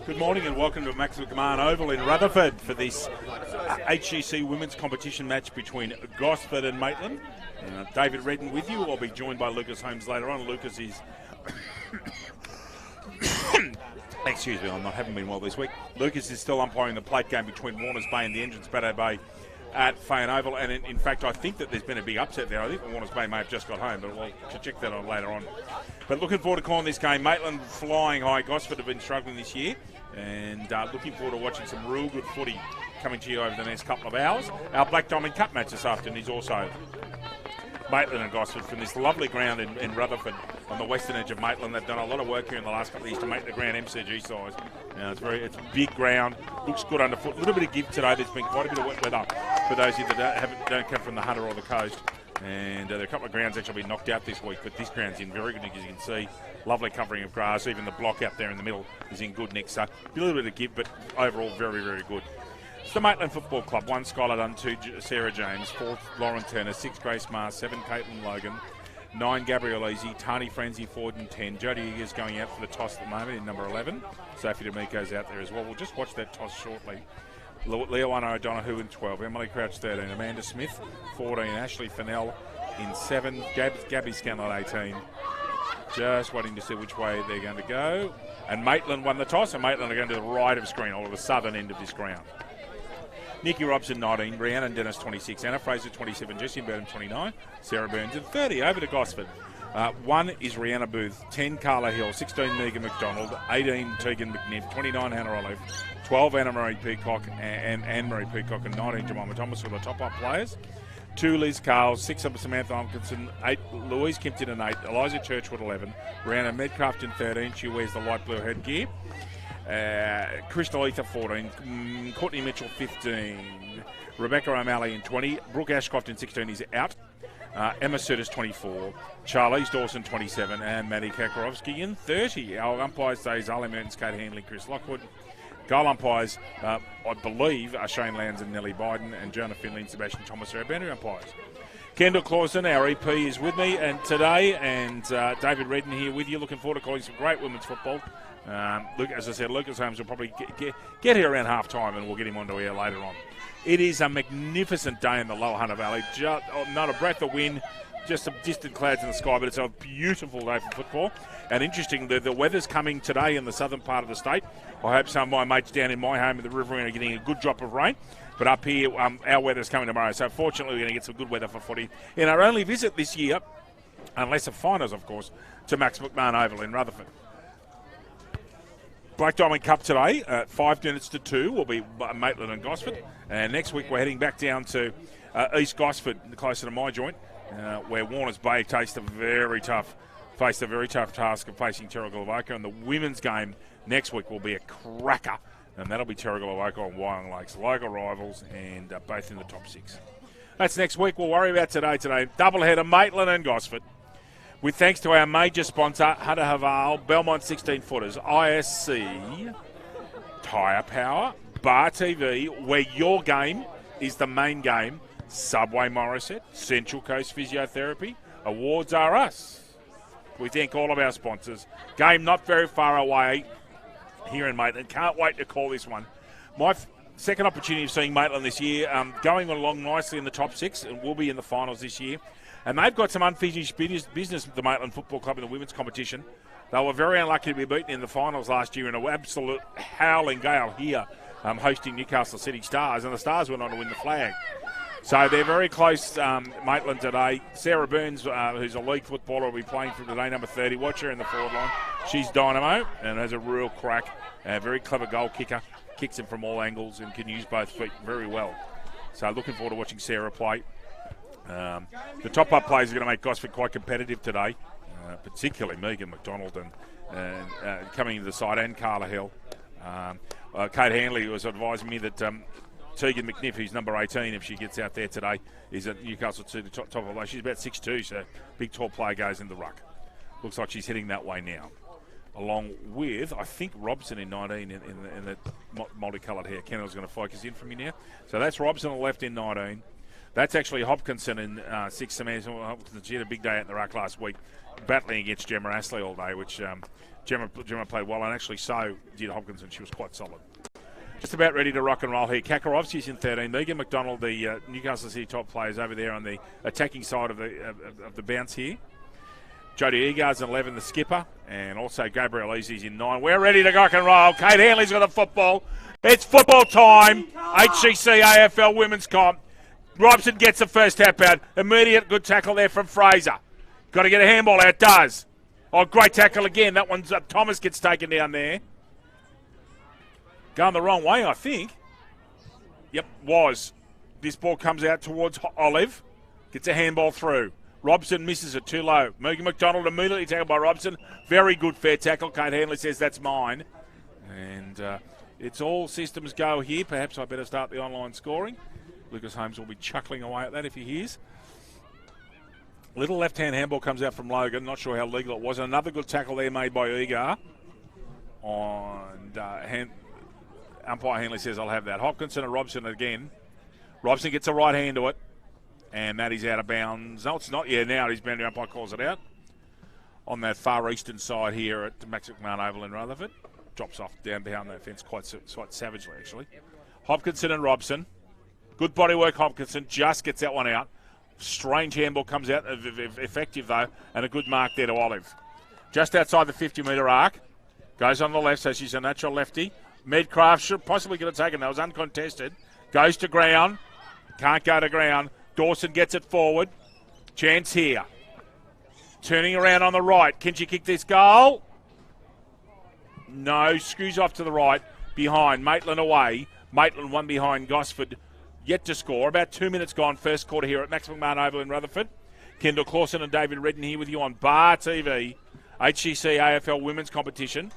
Good morning and welcome to Max McMahon Oval in Rutherford for this HGC women's competition match between Gosford and Maitland. David Redden with you. I'll be joined by Lucas Holmes later on. Lucas is... Excuse me, I haven't been well this week. Lucas is still umpiring the plate game between Warners Bay and the Entrance Batto Bay at Fayon Oval, and in fact I think that there's been a big upset there. I think Warners Bay may have just got home, but we'll check that on later on. But looking forward to calling this game. Maitland flying high. Gosford have been struggling this year, and looking forward to watching some real good footy coming to you over the next couple of hours. Our Black Diamond Cup match this afternoon is also Maitland and Gosford from this lovely ground in Rutherford on the western edge of Maitland. They've done a lot of work here in the last couple of years to make the ground MCG size. It's big ground, looks good underfoot. A little bit of give today. There's been quite a bit of wet weather for those of you that don't come from the Hunter or the coast. And there are a couple of grounds actually been knocked out this week, but this ground's in very good nick, as you can see. Lovely covering of grass. Even the block out there in the middle is in good nick. So a little bit of give, but overall very, very good. It's the Maitland Football Club. 1 Skylar Dunn, 2 Sarah James, 4 Lauren Turner, 6 Grace Mars, 7 Caitlin Logan, 9 Gabrielle Easy, Tani Frenzy Ford and 10. Jodie Eagers going out for the toss at the moment in number 11. Sophie D'Amico's out there as well. We'll just watch that toss shortly. Leoana O'Donoghue in 12, Emily Crouch 13, Amanda Smith 14, Ashley Fennell in 7, Gabby Scanlon 18. Just waiting to see which way they're going to go. And Maitland won the toss, and Maitland are going to the right of screen, or the southern end of this ground. Nikki Robson 19, Rhiannon Dennis 26, Anna Fraser 27, Jessie Burton 29, Sarah Burns and 30. Over to Gosford. 1 is Rihanna Booth, 10 Carla Hill, 16 Megan McDonald, 18 Tegan McNiff, 29 Hannah Olive, 12 Anna-Marie Peacock and Anne-Marie Peacock, and 19 Jemima Thomas were the top-up players. 2 Liz Carl, 6 Samantha Hopkinson, 8 Louise Kimpton and 8, Eliza Churchwood 11, Rihanna Medcraft in 13, she wears the light blue headgear. Crystal Ether 14, Courtney Mitchell 15, Rebecca O'Malley in 20, Brooke Ashcroft in 16 is out, Emma Sertis 24, Charlize Dawson 27, and Maddie Kakarowski in 30. Our umpires today is Ali Mertens, Kate Handley, Chris Lockwood. Goal umpires, I believe, are Shane Lowndes and Nellie Biden, and Jonah Finley and Sebastian Thomas are our boundary umpires. Kendall Clausen, our EP, is with me and today, and David Redden here with you. Looking forward to calling some great women's football. As I said, Lucas Holmes will probably get here around half-time, and we'll get him onto air later on. It is a magnificent day in the Lower Hunter Valley. Not a breath of wind, just some distant clouds in the sky, but it's a beautiful day for football. And interesting, the weather's coming today in the southern part of the state. I hope some of my mates down in my home in the Riverine are getting a good drop of rain. But up here, our weather's coming tomorrow. So fortunately, we're going to get some good weather for footy. In our only visit this year, unless it finals, of course, to Max McMahon Oval in Rutherford. Black Diamond Cup today at 5 minutes to 2 will be Maitland and Gosford. And next week, we're heading back down to East Gosford, closer to my joint, where Warners Bay faced a very tough task of facing Terragulavoca. And the women's game next week will be a cracker. And that'll be Terragulavoca on Wyong Lakes. Local rivals and both in the top 6. That's next week. We'll worry about today. Doubleheader, Maitland and Gosford. With thanks to our major sponsor, Hunter Haval, Belmont 16-footers, ISC, Tyre Power, Bar TV, where your game is the main game, Subway Morisset, Central Coast Physiotherapy, Awards Are Us. We thank all of our sponsors. Game not very far away here in Maitland. Can't wait to call this one. My second opportunity of seeing Maitland this year, going along nicely in the top 6, and will be in the finals this year. And they've got some unfinished business with the Maitland Football Club in the women's competition. They were very unlucky to be beaten in the finals last year in an absolute howling gale here, hosting Newcastle City Stars, and the Stars went on to win the flag. So they're very close, Maitland today. Sarah Burns, who's a league footballer, will be playing for today, number 30. Watch her in the forward line. She's dynamo and has a real crack. A very clever goal kicker. Kicks them from all angles and can use both feet very well. So looking forward to watching Sarah play. The top-up players are going to make Gosford quite competitive today, particularly Megan McDonald and coming into the side, and Carla Hill. Kate Handley was advising me that Tegan McNiff, who's number 18, if she gets out there today, is at Newcastle to the top of the She's about 6'2", so big tall player goes in the ruck. Looks like she's heading that way now. Along with, I think, Robson in 19 in the multicoloured hair. Kendall's going to focus in for me now. So that's Robson on the left in 19. That's actually Hopkinson in 6 centimetres. Hopkinson, she had a big day at the ruck last week, battling against Gemma Astley all day, which Gemma played well, and actually so did Hopkinson. She was quite solid. Just about ready to rock and roll here. Kakarovsky's in 13. Megan McDonald, the Newcastle City top players over there on the attacking side of the bounce here. Jodie Egar's in 11, the skipper, and also Gabriel Easy's in 9. We're ready to rock and roll. Kate Hanley's got the football. It's football time. HCC AFL Women's Comp. Robson gets the first tap out. Immediate good tackle there from Fraser. Got to get a handball out. Does. Oh, great tackle again. That one's up. Thomas gets taken down there. Going the wrong way, I think. Yep, was. This ball comes out towards Olive. Gets a handball through. Robson misses it too low. Megan McDonald immediately tackled by Robson. Very good fair tackle. Kate Hanley says that's mine. And it's all systems go here. Perhaps I better start the online scoring. Lucas Holmes will be chuckling away at that if he hears. Little left-hand handball comes out from Logan. Not sure how legal it was. Another good tackle there made by Egar. Umpire Hanley says I'll have that. Hopkinson and Robson again. Robson gets a right hand to it. And that is out of bounds. No, it's not. Yeah, now his boundary umpire calls it out. On that far eastern side here at Max McMahon Oval in Rutherford. Drops off down behind that fence quite savagely, actually. Hopkinson and Robson. Good body work, Hopkinson. Just gets that one out. Strange handball comes out. Effective, though. And a good mark there to Olive. Just outside the 50-metre arc. Goes on the left, so she's a natural lefty. Medcraft should possibly get a taken. That was uncontested. Goes to ground. Can't go to ground. Dawson gets it forward. Chance here. Turning around on the right. Can she kick this goal? No. Screws off to the right. Behind. Maitland away. Maitland one behind Gosford. Yet to score. About 2 minutes gone. First quarter here at Max McMahon Oval in Rutherford. Kendall Clausen and David Redden here with you on Bar TV. HCC AFL Women's Competition.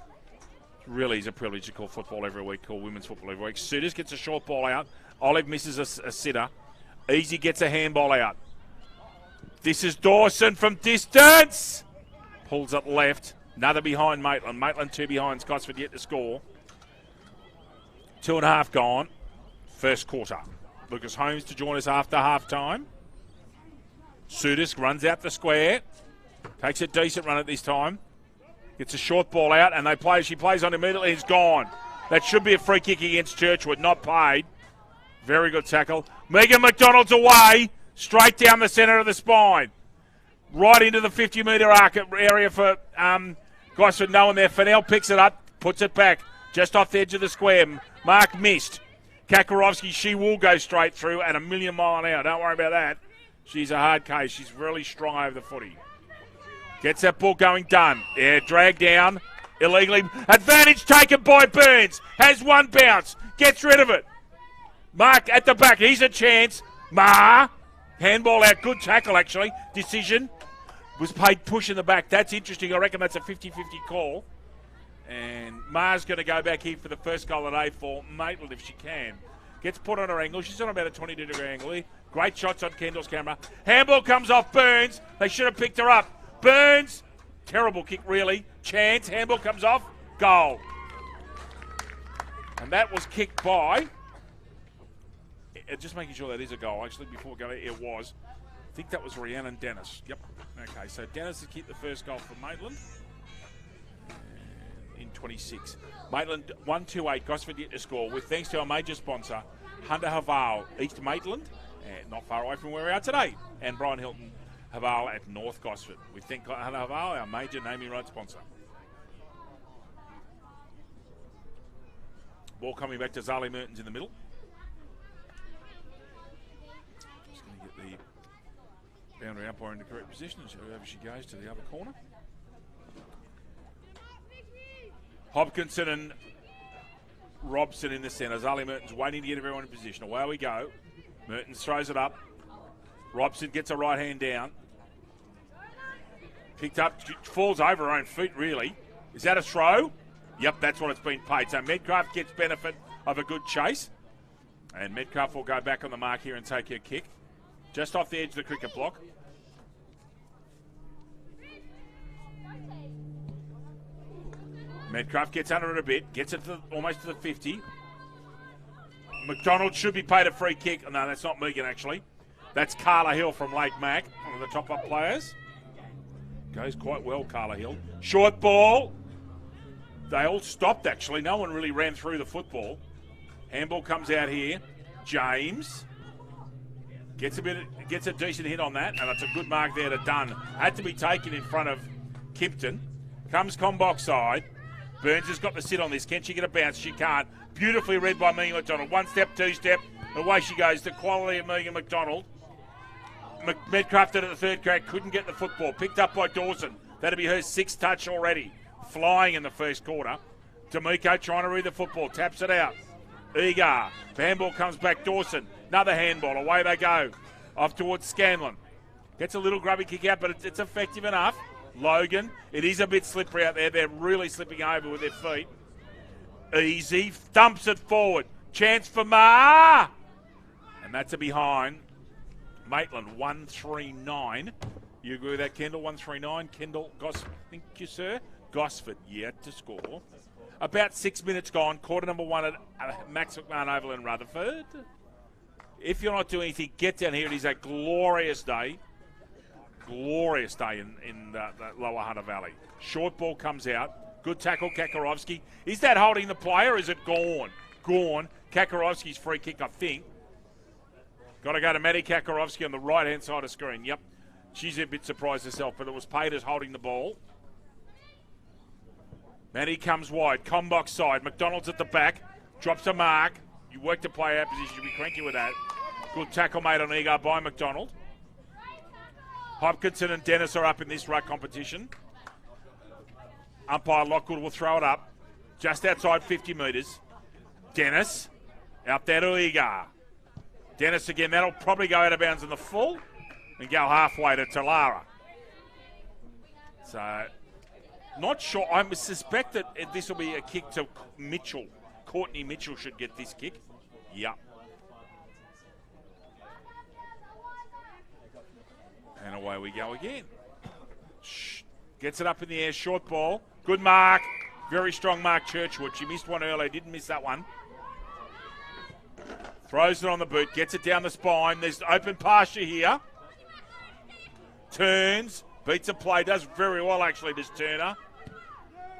Really is a privilege to call football every week. Call women's football every week. Suitors gets a short ball out. Olive misses a sitter. Easy gets a handball out. This is Dawson from distance. Pulls it left. Another behind Maitland. Maitland 2 behind. Gosford yet to score. 2.5 gone. First quarter. Lucas Holmes to join us after half time. Sutis runs out the square. Takes a decent run at this time. Gets a short ball out and she plays on immediately. He's gone. That should be a free kick against Churchwood. Not paid. Very good tackle. Megan McDonald's away. Straight down the centre of the spine. Right into the 50-metre arc area for Gosford. No one there. Fennell picks it up. Puts it back. Just off the edge of the square. Mark missed. Kakarovsky, she will go straight through at a million mile an hour. Don't worry about that. She's a hard case. She's really strong over the footy. Gets that ball going. Done. Yeah, dragged down. Illegally. Advantage taken by Burns. Has one bounce. Gets rid of it. Mark at the back. He's a chance. Handball out. Good tackle, actually. Decision. Was paid push in the back. That's interesting. I reckon that's a 50-50 call. And Ma's going to go back here for the first goal of the day for Maitland if she can. Gets put on her angle. She's on about a 22-degree angle here. Great shots on Kendall's camera. Handball comes off Burns. They should have picked her up. Burns. Terrible kick, really. Chance. Handball comes off. Goal. And that was kicked by... Just making sure that is a goal, actually, before we go, it was. I think that was Rhiannon Dennis. Yep. Okay, so Dennis has kicked the first goal for Maitland in 26. Maitland 1-2-8, Gosford yet to score, with thanks to our major sponsor, Hunter Haval, East Maitland, and not far away from where we are today, and Brian Hilton Haval at North Gosford. We thank Hunter Haval, our major naming rights sponsor. Ball coming back to Zali Mertens in the middle. Boundary umpire in the correct position, and so over she goes to the other corner. Hopkinson and Robson in the centre. Zali Mertens waiting to get everyone in position. Away we go. Mertens throws it up. Robson gets a right hand down. Picked up, falls over her own feet, really. Is that a throw? Yep, that's what it's been paid. So Medcraft gets benefit of a good chase. And Medcraft will go back on the mark here and take her kick. Just off the edge of the cricket block. Medcraft gets under it a bit. Gets it to almost to the 50. McDonald should be paid a free kick. No, that's not Megan, actually. That's Carla Hill from Lake Mac, one of the top-up players. Goes quite well, Carla Hill. Short ball. They all stopped, actually. No one really ran through the football. Handball comes out here. James gets a decent hit on that, and it's a good mark there to Dunn. Had to be taken in front of Kimpton. Comes Combok side. Burns has got the sit on this. Can she get a bounce? She can't. Beautifully read by Megan McDonald. One step, two step. Away she goes. The quality of Megan McDonald. Medcraft at the third grade couldn't get the football. Picked up by Dawson. That'll be her 6th touch already. Flying in the first quarter. D'Amico trying to read the football. Taps it out. Egar. The handball comes back. Dawson. Another handball. Away they go. Off towards Scanlon. Gets a little grubby kick out, but it's effective enough. Logan. It is a bit slippery out there. They're really slipping over with their feet. Easy. Dumps it forward. Chance for Ma. And that's a behind. Maitland, 139. You agree with that, Kendall? 139. Kendall, thank you, sir. Gosford yet to score. About 6 minutes gone. Quarter number 1 at Max McMahon Oval in Rutherford. If you're not doing anything, get down here. It is a glorious day. Glorious day in the lower Hunter Valley. Short ball comes out. Good tackle, Kakarovsky. Is that holding the player? Or is it gone? Gone. Kakarovsky's free kick, I think. Got to go to Maddie Kakarovsky on the right-hand side of the screen. Yep. She's a bit surprised herself, but it was paid as holding the ball. Maddie comes wide. Combok side. McDonald's at the back. Drops a mark. You work to play out position. You'll be cranky with that. Good tackle made on Egar by McDonald. Hopkinson and Dennis are up in this ruck competition. Umpire Lockwood will throw it up. Just outside 50 metres. Dennis. Out there to Egar. Dennis again. That'll probably go out of bounds in the full. And go halfway to Talara. So, not sure. I suspect that this will be a kick to Mitchell. Courtney Mitchell should get this kick. Yep. And away we go again. Gets it up in the air. Short ball. Good mark. Very strong mark, Churchwood. She missed one earlier. Didn't miss that one. Throws it on the boot. Gets it down the spine. There's open pasture here. Turns. Beats a play. Does very well, actually, this Turner.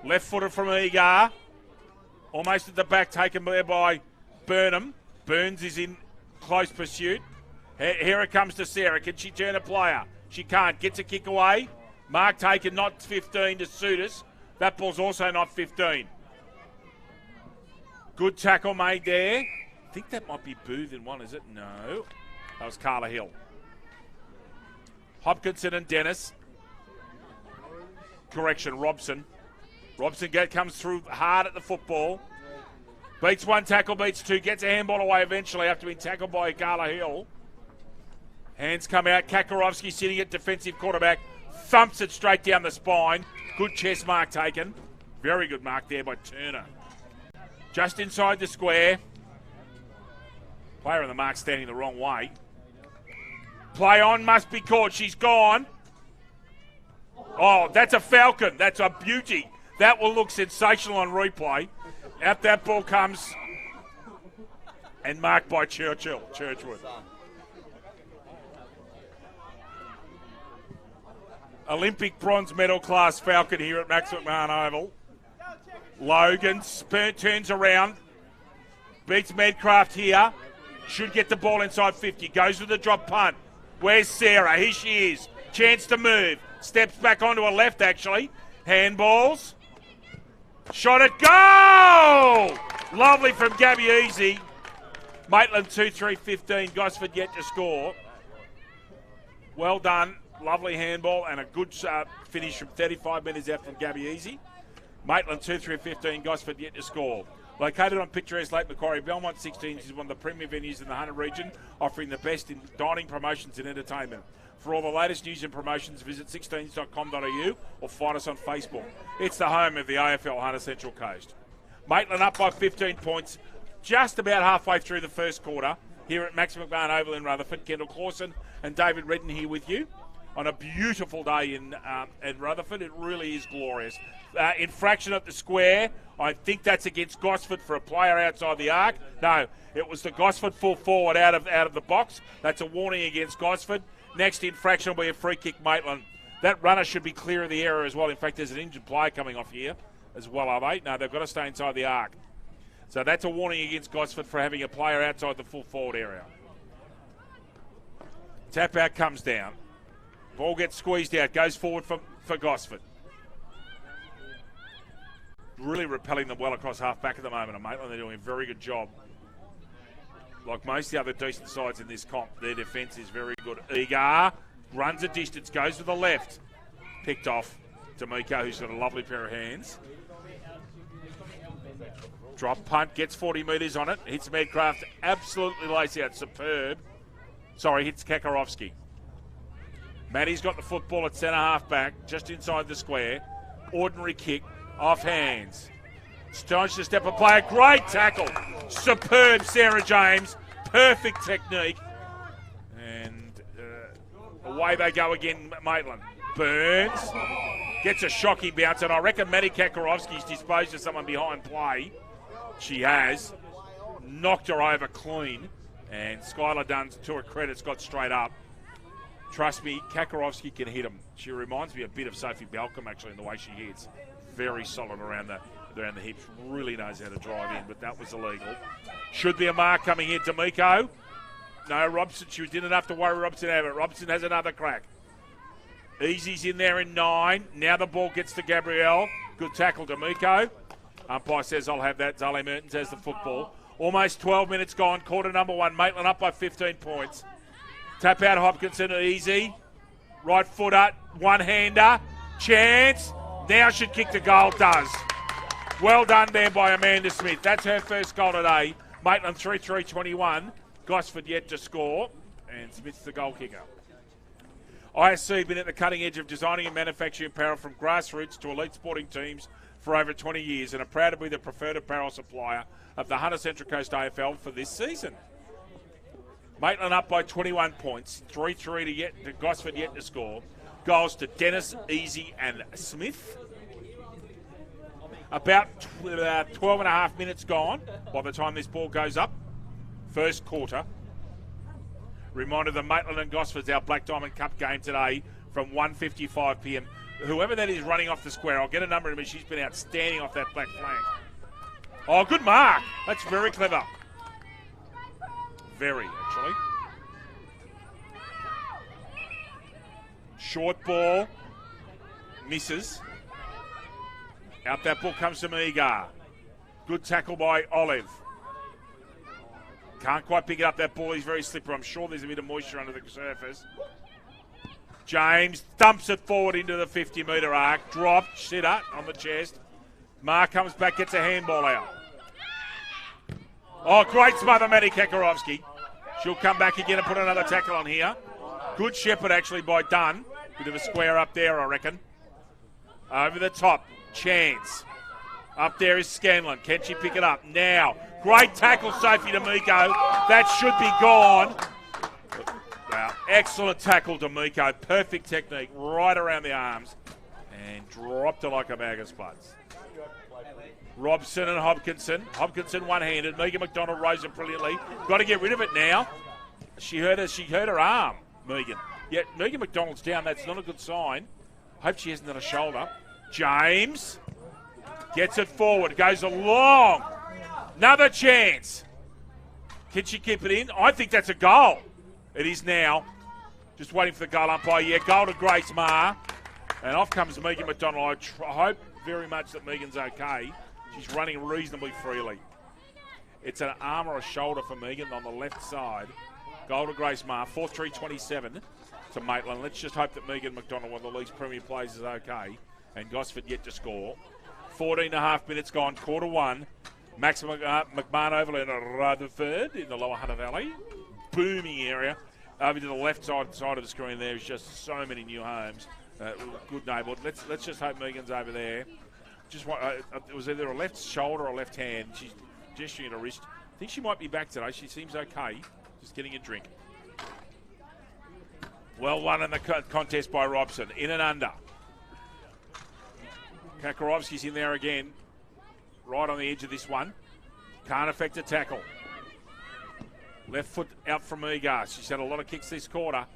Left-footed from Egar. Almost at the back, taken there by Burnham. Burns is in close pursuit. Here it comes to Sarah. Can she turn a player? She can't. Gets a kick away. Mark taken, not 15 to suit us. That ball's also not 15. Good tackle made there. I think that might be Booth in one, is it? No. That was Carla Hill. Hopkinson and Dennis. Correction, Robson. Robson comes through hard at the football. Beats one tackle, beats two. Gets a handball away eventually after being tackled by Carla Hill. Hands come out. Kakarovsky sitting at defensive quarterback. Thumps it straight down the spine. Good chest mark taken. Very good mark there by Turner. Just inside the square. Player in the mark standing the wrong way. Play on, must be caught. She's gone. Oh, that's a falcon. That's a beauty. That will look sensational on replay. Out that ball comes. And marked by Churchwood. Olympic bronze medal class falcon here at Max McMahon Oval. Logan turns around. Beats Medcraft here. Should get the ball inside 50. Goes with the drop punt. Where's Sarah? Here she is. Chance to move. Steps back onto her left, actually. Handballs. Shot at goal! Lovely from Gabby Easy. Maitland 2-3-15. Gosford yet to score. Well done. Lovely handball and a good finish from 35 metres out from Gabby Easy. Maitland 2-3-15. Gosford yet to score. Located on picturesque Lake Macquarie, Belmont 16 is one of the premier venues in the Hunter region, offering the best in dining, promotions and entertainment. For all the latest news and promotions, visit 16s.com.au or find us on Facebook. It's the home of the AFL Hunter Central Coast. Maitland up by 15 points, just about halfway through the first quarter, here at Max McMahon Oval in Rutherford. Kendall Clawson and David Redden here with you. on a beautiful day in Rutherford. It really is glorious. Infraction at the square. I think that's against Gosford for a player outside the arc. No, it was the Gosford full forward out of the box. That's a warning against Gosford. Next infraction will be a free kick, Maitland. That runner should be clear of the area as well. In fact, there's an injured player coming off here as well, are they? No, they've got to stay inside the arc. So that's a warning against Gosford for having a player outside the full forward area. Tap out comes down. Ball gets squeezed out, goes forward for Gosford. Really repelling them well across half back at the moment, and Maitland, they're doing a very good job. Like most of the other decent sides in this comp, their defence is very good. Eagar runs a distance, goes to the left. Picked off D'Amico, who's got a lovely pair of hands. Drop punt, gets 40 metres on it. Hits Medcraft, absolutely lays out, superb. Sorry, hits Kakarowski. Matty's got the football at centre half back, just inside the square. Ordinary kick, off hands. Staunch to step a player, great tackle. Superb, Sarah James. Perfect technique. And away they go again, Maitland. Burns gets a shocking bounce, and I reckon Matty Kakarowski's disposed of someone behind play. She has. Knocked her over clean. And Skylar Dunn, to her credit, got straight up. Trust me, Kakarowski can hit him. She reminds me a bit of Sophie Balcom, actually, in the way she hits. Very solid around the hips. Really knows how to drive in, but that was illegal. Should be a mark coming here. D'Amico. No, Robson. She didn't have to worry Robson out of it. Robson has another crack. Easy's in there in 9. Now the ball gets to Gabrielle. Good tackle, D'Amico. Umpire says, I'll have that. Zale Mertens has the football. Almost 12 minutes gone. Quarter number 1. Maitland up by 15 points. Tap out Hopkinson. Easy. Right footer. One-hander. Chance. Now should kick the goal. Does. Well done there by Amanda Smith. That's her first goal today. Maitland 3-3-21. Gosford yet to score. And Smith's the goal kicker. ISC been at the cutting edge of designing and manufacturing apparel from grassroots to elite sporting teams for over 20 years and are proud to be the preferred apparel supplier of the Hunter Central Coast AFL for this season. Maitland up by 21 points. 3-3 to Gosford yet to score. Goals to Dennis, Easy and Smith. About 12 and a half minutes gone by the time this ball goes up. First quarter. Reminder that Maitland and Gosford's our Black Diamond Cup game today from 1:55 p.m. Whoever that is running off the square, I'll get a number of them. She's been outstanding off that black flank. Oh, good mark. That's very clever. Very, actually. Short ball. Misses. Out that ball comes to Eagar. Good tackle by Olive. Can't quite pick it up. That ball is very slippery. I'm sure there's a bit of moisture under the surface. James dumps it forward into the 50-metre arc. Dropped. Sitter on the chest. Mark comes back, gets a handball out. Oh, great smother, Matty Kakarowski. She'll come back again and put another tackle on here. Good shepherd, actually, by Dunn. Bit of a square up there, I reckon. Over the top. Chance. Up there is Scanlon. Can she pick it up? Now. Great tackle, Sophie D'Amico. That should be gone. Wow. Excellent tackle, D'Amico. Perfect technique. Right around the arms. And dropped it like a bag of spuds. Robson and Hopkinson. Hopkinson one-handed. Megan McDonald rose it brilliantly. Got to get rid of it now. She hurt her arm, Megan. Yet Megan McDonald's down. That's not a good sign. Hope she hasn't done a shoulder. James gets it forward. Goes along. Another chance. Can she keep it in? I think that's a goal. It is now. Just waiting for the goal umpire. Yeah, goal to Grace Marr. And off comes Megan McDonald. I hope very much that Megan's okay. She's running reasonably freely. It's an arm or a shoulder for Megan on the left side. Goal to Grace Marr. 4-3-27 to Maitland. Let's just hope that Megan McDonald, one of the league's premier players, is okay. And Gosford yet to score. 14 and a half minutes gone. Quarter 1. Max McMahon over in Rutherford in the lower Hunter Valley. Booming area. Over to the left side of the screen there is just so many new homes. Good neighbourhood. Let's just hope Megan's over there. Just it was either a left shoulder or left hand. She's gesturing at her wrist. I think she might be back today. She seems okay. Just getting a drink. Well won in the contest by Robson. In and under. Kakarovski's in there again. Right on the edge of this one. Can't affect a tackle. Left foot out from Egar. She's had a lot of kicks this quarter.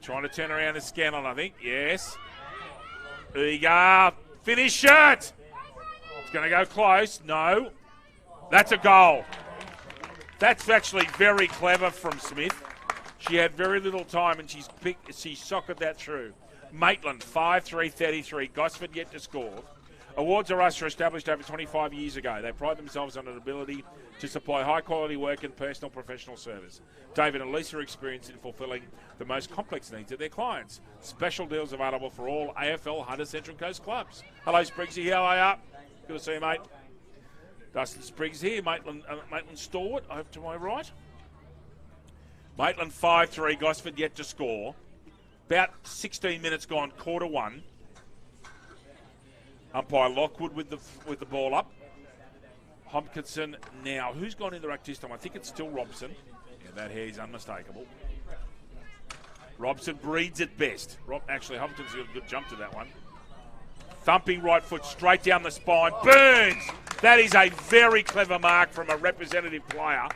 Trying to turn around to Scanlon, I think. Yes. Egar. Finish it. It's going to go close. No. That's a goal. That's actually very clever from Smith. She had very little time and she socketed that through. Maitland, 5-3-33. Gosford yet to score. Awards are us were established over 25 years ago. They pride themselves on an ability to supply high-quality work and personal professional service. David and Lisa are experienced in fulfilling the most complex needs of their clients. Special deals available for all AFL Hunter Central Coast clubs. Hello, Spriggsy. How are you? Good to see you, mate. Dustin Spriggs here. Maitland Stalwart over to my right. Maitland 5-3. Gosford yet to score. About 16 minutes gone, quarter one. Umpire Lockwood with the ball up. Hopkinson now. Who's gone in the ruck this time? I think it's still Robson. Yeah, that hair's unmistakable. Robson breeds it best. Actually, Hopkinson's got a good jump to that one. Thumping right foot straight down the spine. Burns! That is a very clever mark from a representative player.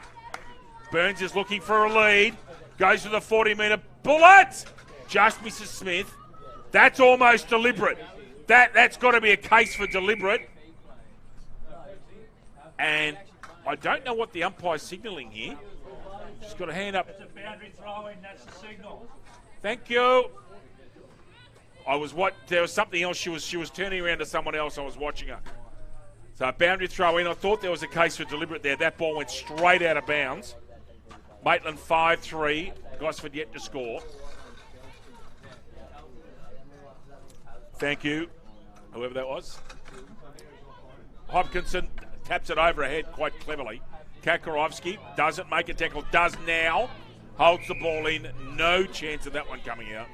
Burns is looking for a lead. Goes for the 40-metre bullet! Just misses Smith. That's almost deliberate. That's got to be a case for deliberate. And I don't know what the umpire's signalling here. She's got a hand up. It's a boundary throw-in, that's the signal. Thank you. There was something else. She was turning around to someone else. I was watching her. So a boundary throw-in. I thought there was a case for deliberate there. That ball went straight out of bounds. Maitland 5-3. Gosford yet to score. Thank you, whoever that was. Hopkinson taps it over her head quite cleverly. Kakarovski doesn't make a tackle, does now. Holds the ball in, no chance of that one coming out.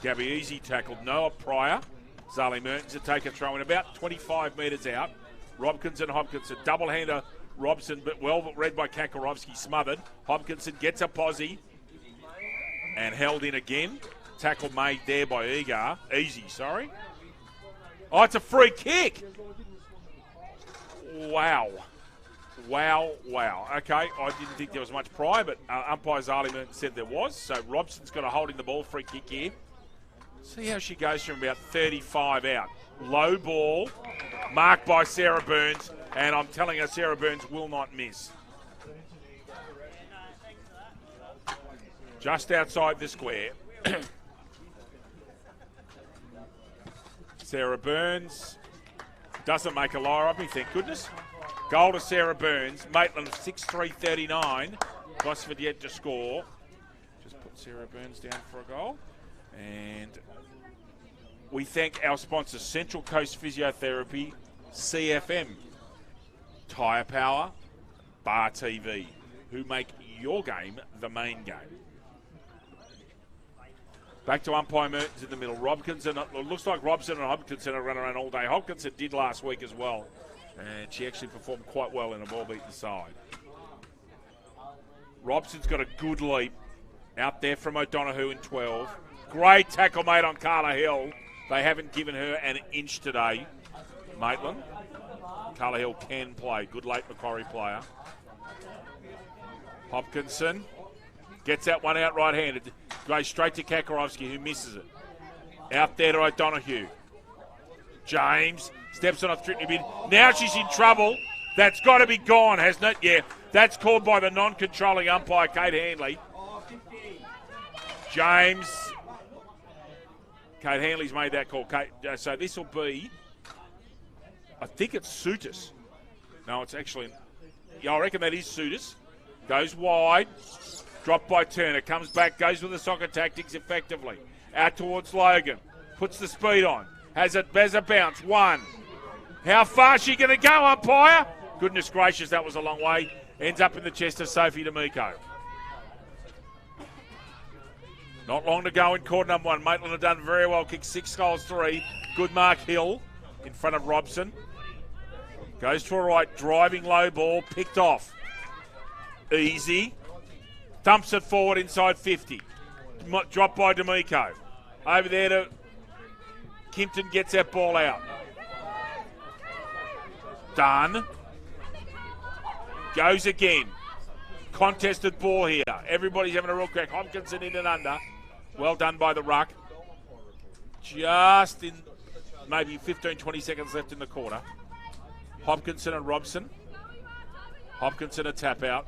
Gabby Easy tackled Noah Pryor. Zali Mertens to take a throw in about 25 metres out. Robkins and Hopkinson, double-hander Robson, but well read by Kakarovski, smothered. Hopkinson gets a posse and held in again. Tackle made there by Egar. Easy, sorry. Oh, it's a free kick. Wow. Okay, I didn't think there was much prior, but umpire Zali Mertens said there was. So Robson's got a holding the ball, free kick here. See how she goes from about 35 out. Low ball, marked by Sarah Burns, and I'm telling her Sarah Burns will not miss. Just outside the square. Sarah Burns doesn't make a liar of me, thank goodness. Goal to Sarah Burns. Maitland 6-3-39. Gosford yet to score. Just put Sarah Burns down for a goal. And we thank our sponsor, Central Coast Physiotherapy, CFM, Tyre Power, Bar TV, who make your game the main game. Back to umpire Mertens in the middle. Robkinson, it looks like Robson and Hopkinson are running around all day. Hopkinson did last week as well, and she actually performed quite well in a ball-beaten side. Robson's got a good leap out there from O'Donoghue in 12. Great tackle made on Carla Hill. They haven't given her an inch today. Maitland. Carla Hill can play. Good late Macquarie player. Hopkinson gets that one out right-handed. Goes straight to Kakarovski, who misses it. Out there to O'Donoghue. James steps on a threatening bid. Now she's in trouble. That's got to be gone, hasn't it? Yeah, that's called by the non-controlling umpire, Kate Handley. James. Kate Handley's made that call. So this will be, I think it's Sutis. No, it's actually, yeah, I reckon that is Sutis. Goes wide. Dropped by Turner. Comes back. Goes with the soccer tactics effectively. Out towards Logan. Puts the speed on. Has a bounce. One. How far is she going to go, umpire? Goodness gracious, that was a long way. Ends up in the chest of Sophie D'Amico. Not long to go in quarter number one. Maitland have done very well. Kicked 6 goals, 3. Good mark Hill in front of Robson. Goes to a right. Driving low ball. Picked off. Easy. Dumps it forward inside 50. Dropped by D'Amico. Over there to Kimpton, gets that ball out. Done. Goes again. Contested ball here. Everybody's having a real crack. Hopkinson in and under. Well done by the ruck. Just in maybe 15, 20 seconds left in the quarter. Hopkinson and Robson. Hopkinson a tap out.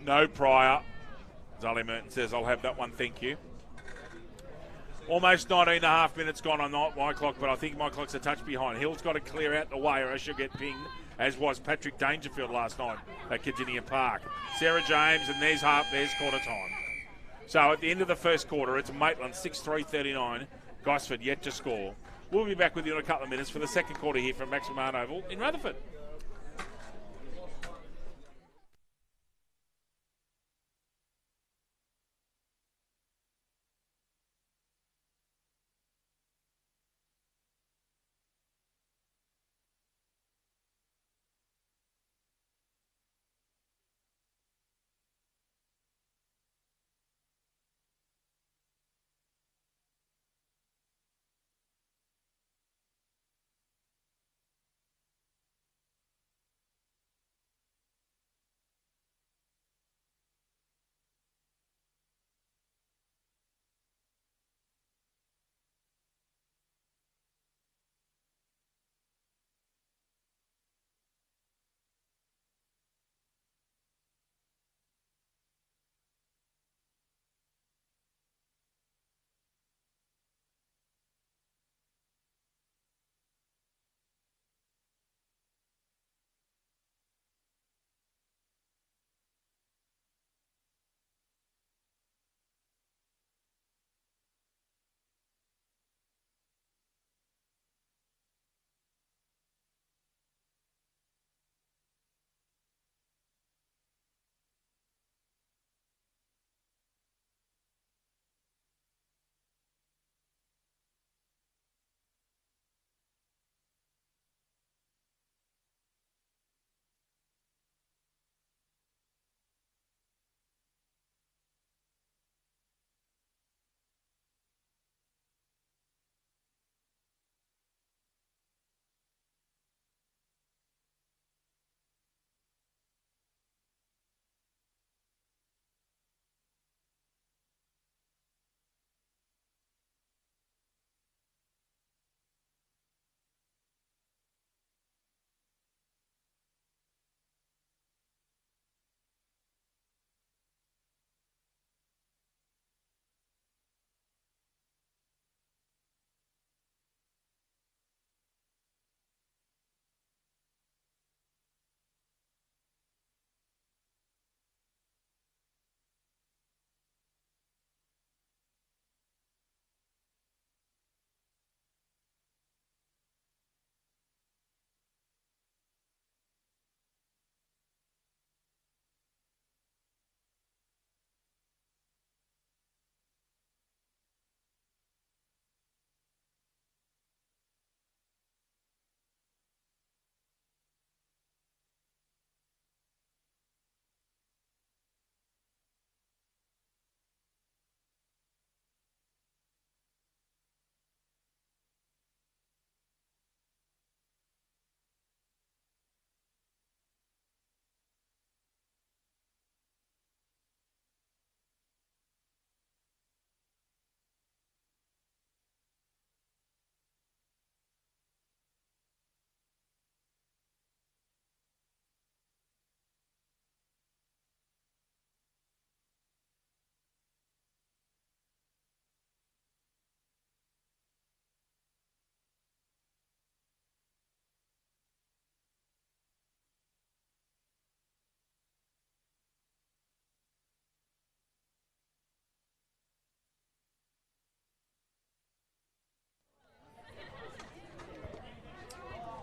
No prior. Zolly Merton says, I'll have that one, thank you. Almost 19 and a half minutes gone on my clock, but I think my clock's a touch behind. Hill's got to clear out the way or I should get pinged, as was Patrick Dangerfield last night at Cardinia Park. Sarah James, and there's quarter time. So at the end of the first quarter, it's Maitland 6-3-39. Gosford yet to score. We'll be back with you in a couple of minutes for the second quarter here from Max McMahon Oval in Rutherford.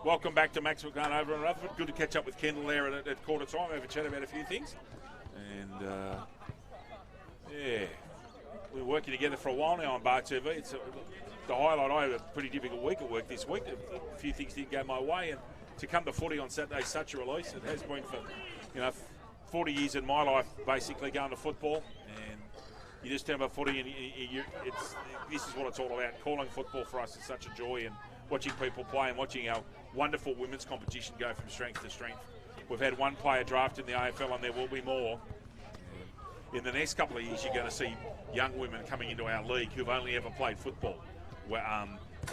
Welcome back to Max McMahon over in Rutherford. Good to catch up with Kendall there at quarter time. Have a chat about a few things. And, yeah, we're working together for a while now on Bar TV. It's the highlight. I had a pretty difficult week at work this week. A few things didn't go my way. And to come to footy on Saturday, such a release. It has been for, 40 years in my life basically going to football, and you just have a footy and this is what it's all about. Calling football for us is such a joy, and watching people play and watching our wonderful women's competition go from strength to strength. We've had one player drafted in the AFL, and there will be more. In the next couple of years, you're going to see young women coming into our league who've only ever played football,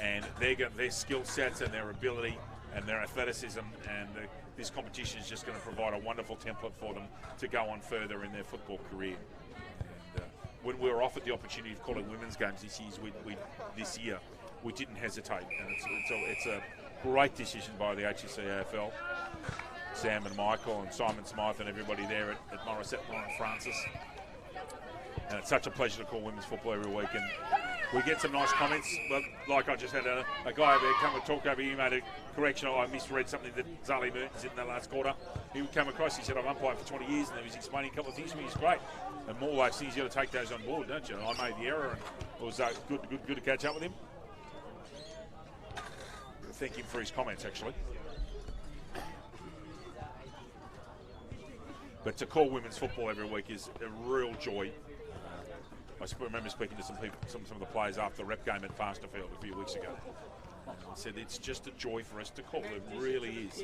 and their skill sets and their ability and their athleticism, and this competition is just going to provide a wonderful template for them to go on further in their football career. And when we were offered the opportunity of calling women's games this year, we didn't hesitate, and it's a great decision by the HSC AFL. Sam and Michael and Simon Smythe and everybody there at Morisset, Lauren Francis. And it's such a pleasure to call women's football every week. And we get some nice comments. But like I just had a guy over there come and talk over here, made a correction. I misread something that Zali Mertens did in the last quarter. He came across, he said, I've umpired for 20 years, and he was explaining a couple of things to me. He's great. And more those things, you've got to take those on board, don't you? And I made the error, and it was good to catch up with him. Thank him for his comments, actually. But to call women's football every week is a real joy. I remember speaking to some of the players after the rep game at Fasterfield a few weeks ago. I said it's just a joy for us to call. It really is.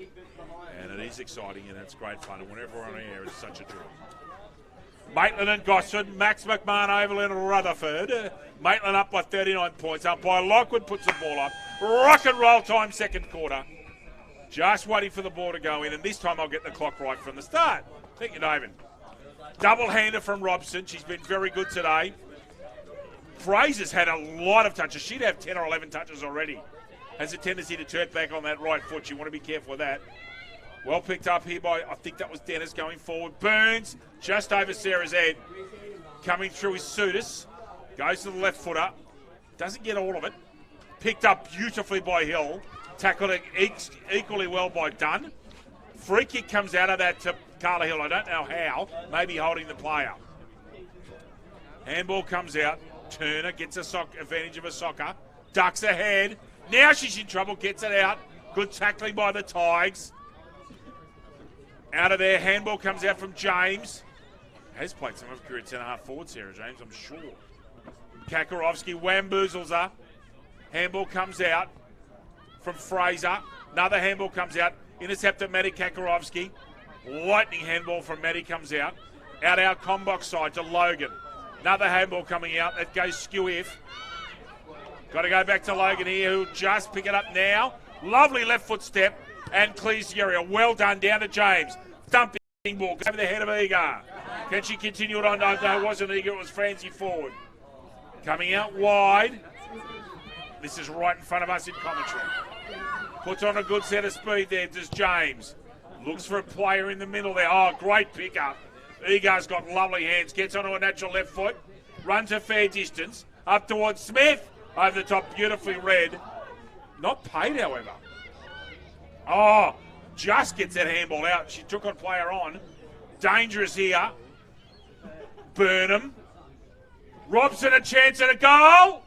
And it is exciting, and it's great fun. And whenever we're on air, it's such a joy. Maitland and Gosford, Max McMahon Oval in Rutherford. Maitland up by 39 points. Up by Lockwood, puts the ball up. Rock and roll time, second quarter. Just waiting for the ball to go in, and this time I'll get the clock right from the start. Thank you, David. Double-hander from Robson. She's been very good today. Fraser's had a lot of touches. She'd have 10 or 11 touches already. Has a tendency to turn back on that right foot. You want to be careful with that. Well picked up here by, I think that was Dennis going forward. Burns, just over Sarah's head. Coming through his Sudis. Goes to the left footer. Doesn't get all of it. Picked up beautifully by Hill. Tackled it equally well by Dunn. Free kick comes out of that to Carla Hill. I don't know how. Maybe holding the player. Handball comes out. Turner gets advantage of a soccer. Ducks ahead. Now she's in trouble. Gets it out. Good tackling by the Tigers. Out of there. Handball comes out from James. Has played some of her career at centre half forward, Sarah James, I'm sure. Kakarowski wamboozles her. Handball comes out from Fraser. Another handball comes out. Intercepted Maddie Kakarowski. Lightning handball from Maddie comes out. Out our combox side to Logan. Another handball coming out. That goes skew-if. Got to go back to Logan here, who'll just pick it up now. Lovely left foot step and clears the area. Well done down to James. Thumping ball over the head of Egar. Can she continue it on? No, it wasn't Egar. It was Francie forward. Coming out wide. This is right in front of us in commentary. Puts on a good set of speed there, does James. Looks for a player in the middle there. Oh, great pickup. Egar's got lovely hands. Gets onto a natural left foot. Runs a fair distance. Up towards Smith. Over the top, beautifully read. Not paid, however. Oh, just gets that handball out. She took on player on. Dangerous here. Burnham. Robson, a chance at a goal.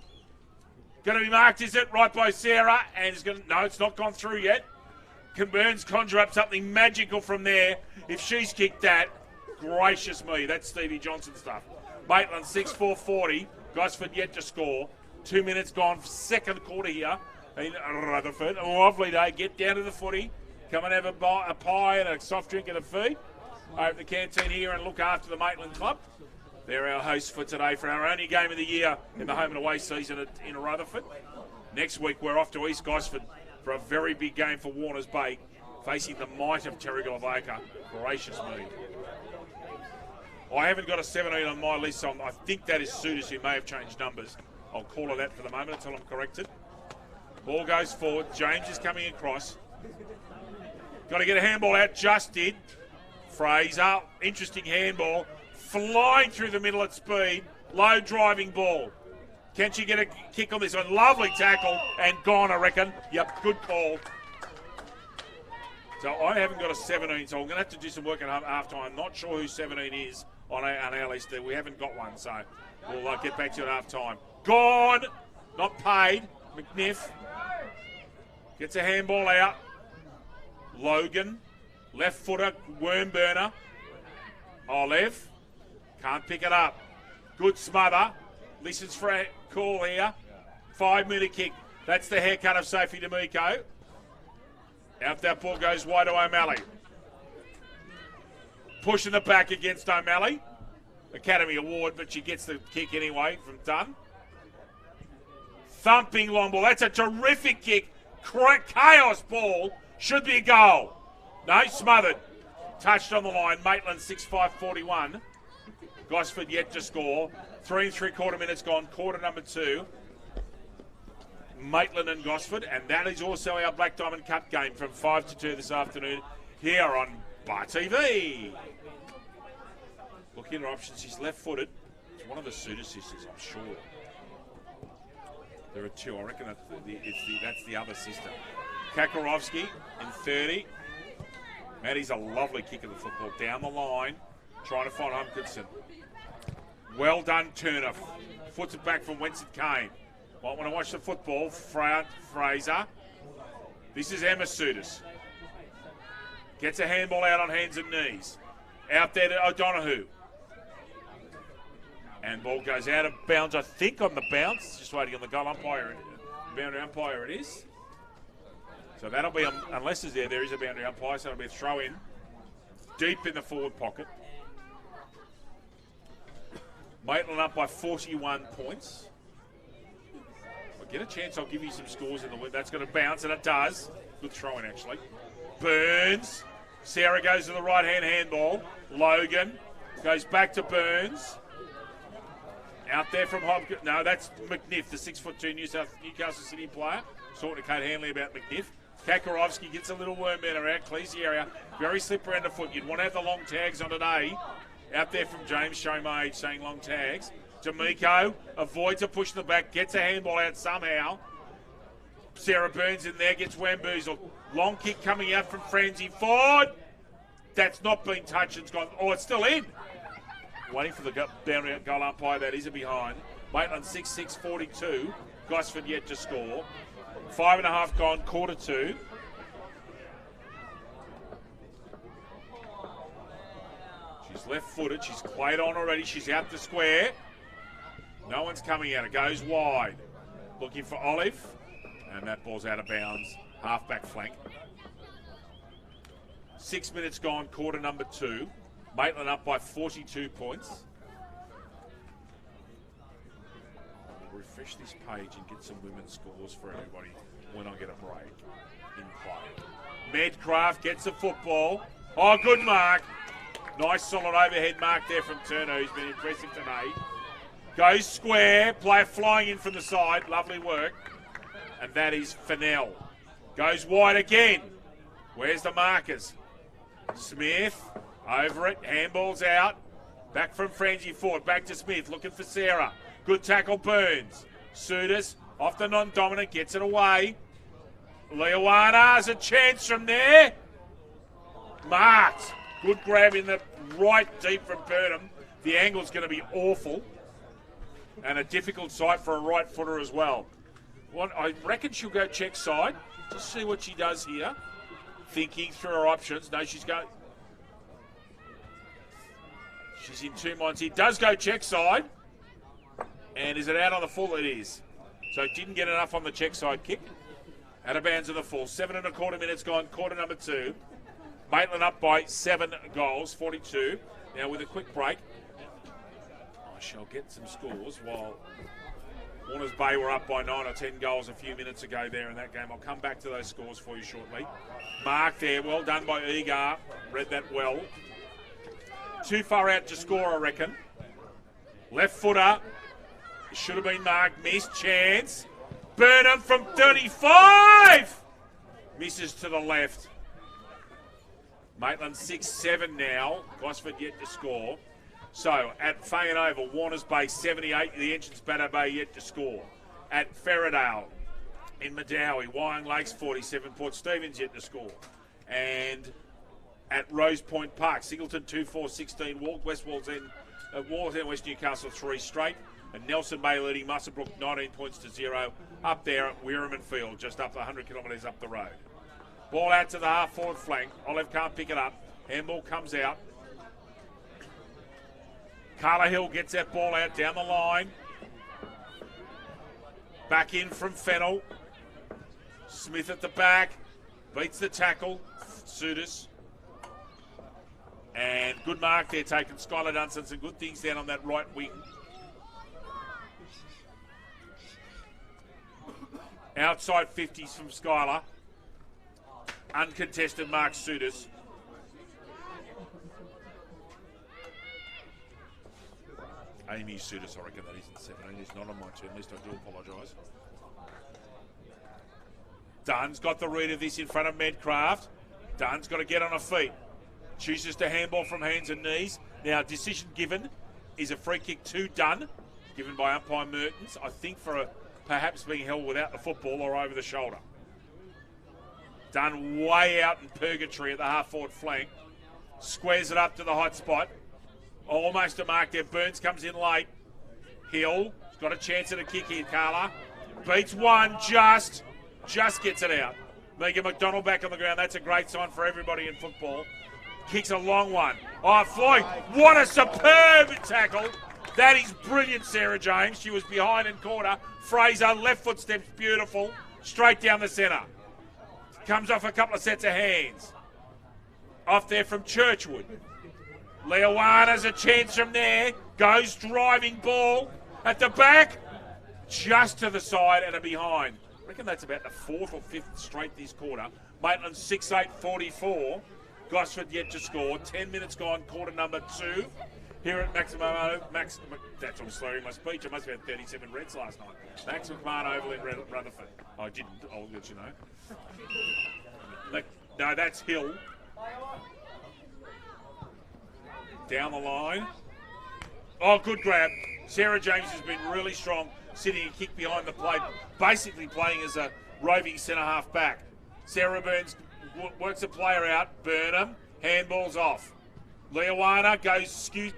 Going to be marked, is it? Right by Sarah. And it's going to, no, it's not gone through yet. Can Burns conjure up something magical from there? If she's kicked that, gracious me, that's Stevie Johnson stuff. Maitland, 6-4-40. Gosford yet to score. 2 minutes gone, second quarter here in Rutherford. A lovely day. Get down to the footy. Come and have a pie and a soft drink and a feed over at the canteen here and look after the Maitland Club. They're our hosts for today for our only game of the year in the home and away season in Rutherford. Next week we're off to East Gosford for a very big game for Warners Bay, facing the might of Terrigal-Avoca. Gracious me. I haven't got a 17 on my list, so I think that is Sudis, who may have changed numbers. I'll call her that for the moment until I'm corrected. Ball goes forward. James is coming across. Got to get a handball out. Just did. Fraser. Interesting handball. Flying through the middle at speed. Low driving ball. Can she get a kick on this one? Lovely tackle and gone, I reckon. Yep, good call. So I haven't got a 17, so I'm going to have to do some work at half time. Not sure who 17 is on our list. We haven't got one, so we'll get back to it at half time. Gone. Not paid. McNiff gets a handball out. Logan. Left footer. Worm burner. Olive. Can't pick it up. Good smother. Listens for a call here. 5-metre kick. That's the haircut of Sophie D'Amico. Out that ball goes wide to O'Malley. Pushing it back against O'Malley. Academy Award, but she gets the kick anyway from Dunn. Thumping long ball. That's a terrific kick. Chaos ball. Should be a goal. No, smothered. Touched on the line. Maitland 6-5-41. Gosford yet to score. 3 3/4 minutes gone. Quarter number 2. Maitland and Gosford. And that is also our Black Diamond Cup game from 5 to 2 this afternoon here on Bar TV. Looking at her options. She's left-footed. It's one of the Suter sisters, I'm sure. There are 2. I reckon that's the other sister. Kakarowski in 30. Maddie's a lovely kick of the football down the line, trying to find Humkinson. Well done, Turner. Foots it back from whence it came. Might want to watch the football. Fraser. This is Emma Sutis. Gets a handball out on hands and knees. Out there to O'Donoghue. And ball goes out of bounds, I think, on the bounce. Just waiting on the goal umpire. Boundary umpire it is. So that'll be, unless there is a boundary umpire, so it'll be a throw in. Deep in the forward pocket. Maitland up by 41 points. If I get a chance, I'll give you some scores in the win. That's going to bounce, and it does. Good throw in, actually. Burns. Sarah goes to the right-hand handball. Logan goes back to Burns. Out there from Hopkins. No, that's McNiff, the 6'2" Newcastle City player. Talking to Kate Hanley about McNiff. Kakarowski gets a little worm better out, clears the area. Very slippery underfoot. You'd want to have the long tags on today. Out there from James Showmage saying long tags. D'Amico avoids a push in the back, gets a handball out somehow. Sarah Burns in there, gets wamboozled. Long kick coming out from Francie Ford. That's not been touched. It's gone. Oh, it's still in. Waiting for the boundary goal umpire. That is a behind. Maitland 6-6-42. Gosford yet to score. 5.5 gone, quarter 2. She's left-footed. She's played on already. She's out the square. No one's coming out. It goes wide. Looking for Olive. And that ball's out of bounds. Half-back flank. 6 minutes gone, quarter number 2. Maitland up by 42 points. Refresh this page and get some women's scores for everybody when I get a break in play. Medcraft gets the football. Oh, good mark. Nice solid overhead mark there from Turner, who's been impressive today. Goes square, player flying in from the side. Lovely work. And that is Fennell. Goes wide again. Where's the markers? Smith, over it, handball's out. Back from Frangie Ford, back to Smith, looking for Sarah. Good tackle, Burns. Sutis, off the non-dominant, gets it away. Leoana has a chance from there. Marked. Good grab in the right deep from Burnham. The angle's going to be awful. And a difficult sight for a right footer as well. Well, I reckon she'll go check side. Just see what she does here. Thinking through her options. No, she's going. She's in 2 minds here. Does go check side. And is it out on the full? It is. So didn't get enough on the check side kick. Out of bounds of the full. 7.25 minutes gone. Quarter number 2. Maitland up by 7 goals. 42. Now with a quick break. I shall get some scores while Warners Bay were up by 9 or 10 goals a few minutes ago there in that game. I'll come back to those scores for you shortly. Mark there. Well done by Egar. Read that well. Too far out to score, I reckon. Left footer. Should have been marked. Missed chance. Burnham from 35. Misses to the left. Maitland 6-7 now. Gosford yet to score. So at Fayen Oval, Warners Bay 78. The entrance Batter Bay yet to score. At Ferradale in Madawi, Wyong Lakes 47. Port Stephens yet to score. And at Rose Point Park, Singleton 2-4-16. West End, West Newcastle 3 straight. And Nelson Bay leading Musselbrook 19 points to 0. Up there at Weirman Field, just up 100 kilometres up the road. Ball out to the half-forward flank. Olive can't pick it up. Handball comes out. Carla Hill gets that ball out down the line. Back in from Fennell. Smith at the back. Beats the tackle. Sudis. And good mark there taken. Skylar Dunstan, some good things down on that right wing. Outside 50s from Skylar. Uncontested mark Sudis. Amy Sudis, I reckon that is in 17. He's not on my turn list. I do apologise. Dunn's got the read of this in front of Medcraft. Dunn's got to get on her feet. Chooses to handball from hands and knees. Now, decision given is a free kick to Dunn, given by umpire Mertens, I think for perhaps being held without the football or over the shoulder. Dunn way out in purgatory at the half-forward flank. Squares it up to the hot spot. Almost a mark there. Burns comes in late. Hill has got a chance at a kick here, Carla. Beats one, just gets it out. Megan McDonald back on the ground. That's a great sign for everybody in football. Kicks a long one. Oh, Floyd, what a superb tackle. That is brilliant, Sarah James. She was behind and caught her. Fraser, left foot steps beautiful. Straight down the centre. Comes off a couple of sets of hands. Off there from Churchwood. Leoana's a chance from there. Goes driving ball at the back. Just to the side and a behind. I reckon that's about the fourth or fifth straight this quarter. Maitland 6-8-44. Gosford yet to score. 10 minutes gone, quarter number 2. Here at that's I'm slurring my speech. I must have had 37 Reds last night. Max McMahon Oval in Rutherford. I didn't. I'll let you know. No, that's Hill. Down the line. Oh, good grab. Sarah James has been really strong, sitting a kick behind the plate, basically playing as a roving centre-half back. Sarah Burns works a player out. Burnham, handballs off. Leoana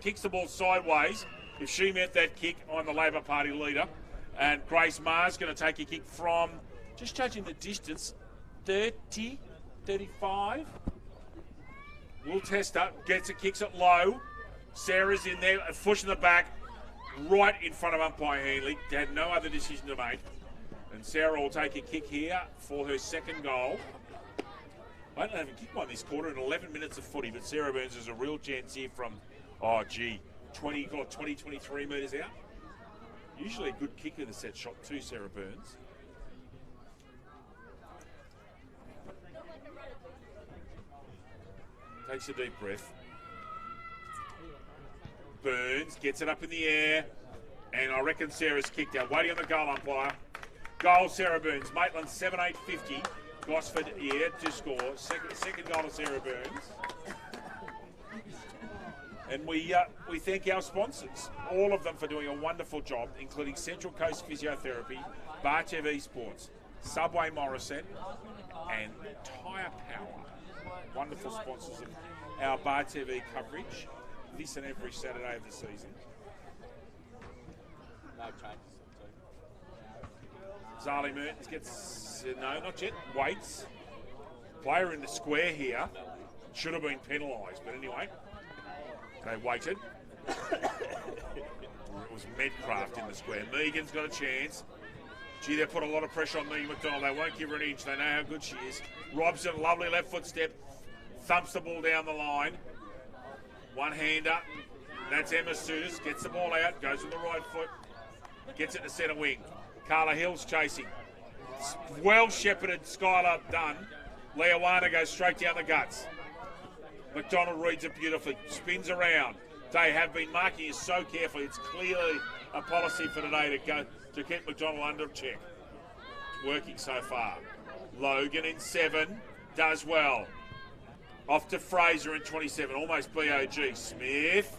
kicks the ball sideways. If she meant that kick, I'm the Labor Party leader. And Grace Maher's going to take a kick from, just judging the distance, 30, 35. Will test up, gets it, kicks it low. Sarah's in there, a push in the back, right in front of umpire Hanley. Had no other decision to make. And Sarah will take a kick here for her second goal. I don't have a kick one this quarter in 11 minutes of footy, but Sarah Burns has a real chance here from, 20, 23 metres out. Usually a good kick in the set shot too, Sarah Burns. Takes a deep breath. Burns gets it up in the air, and I reckon Sarah's kicked out. Waiting on the goal umpire. Goal, Sarah Burns. Maitland 7-8-50. Gosford here to score. Second goal to Sarah Burns. And we thank our sponsors, all of them, for doing a wonderful job, including Central Coast Physiotherapy, Bar TV Sports, Subway Morrison, and Tyre Power. Wonderful sponsors of our Bar TV coverage this and every Saturday of the season. No changes. Zali Mertens gets, no, not yet, waits. Player in the square here. Should have been penalised, but anyway, they waited. It was Medcraft in the square. Megan's got a chance. Gee, they put a lot of pressure on Megan McDonald. They won't give her an inch. They know how good she is. Robson, lovely left foot step. Thumps the ball down the line. One-hander. That's Emma Sudis. Gets the ball out. Goes with the right foot. Gets it to centre wing. Carla Hill's chasing. Well shepherded Skylar Dunn. Leoana goes straight down the guts. McDonald reads it beautifully. Spins around. They have been marking it so carefully. It's clearly a policy for today to keep McDonald under check. It's working so far. Logan in 7. Does well. Off to Fraser in 27. Almost BOG. Smith.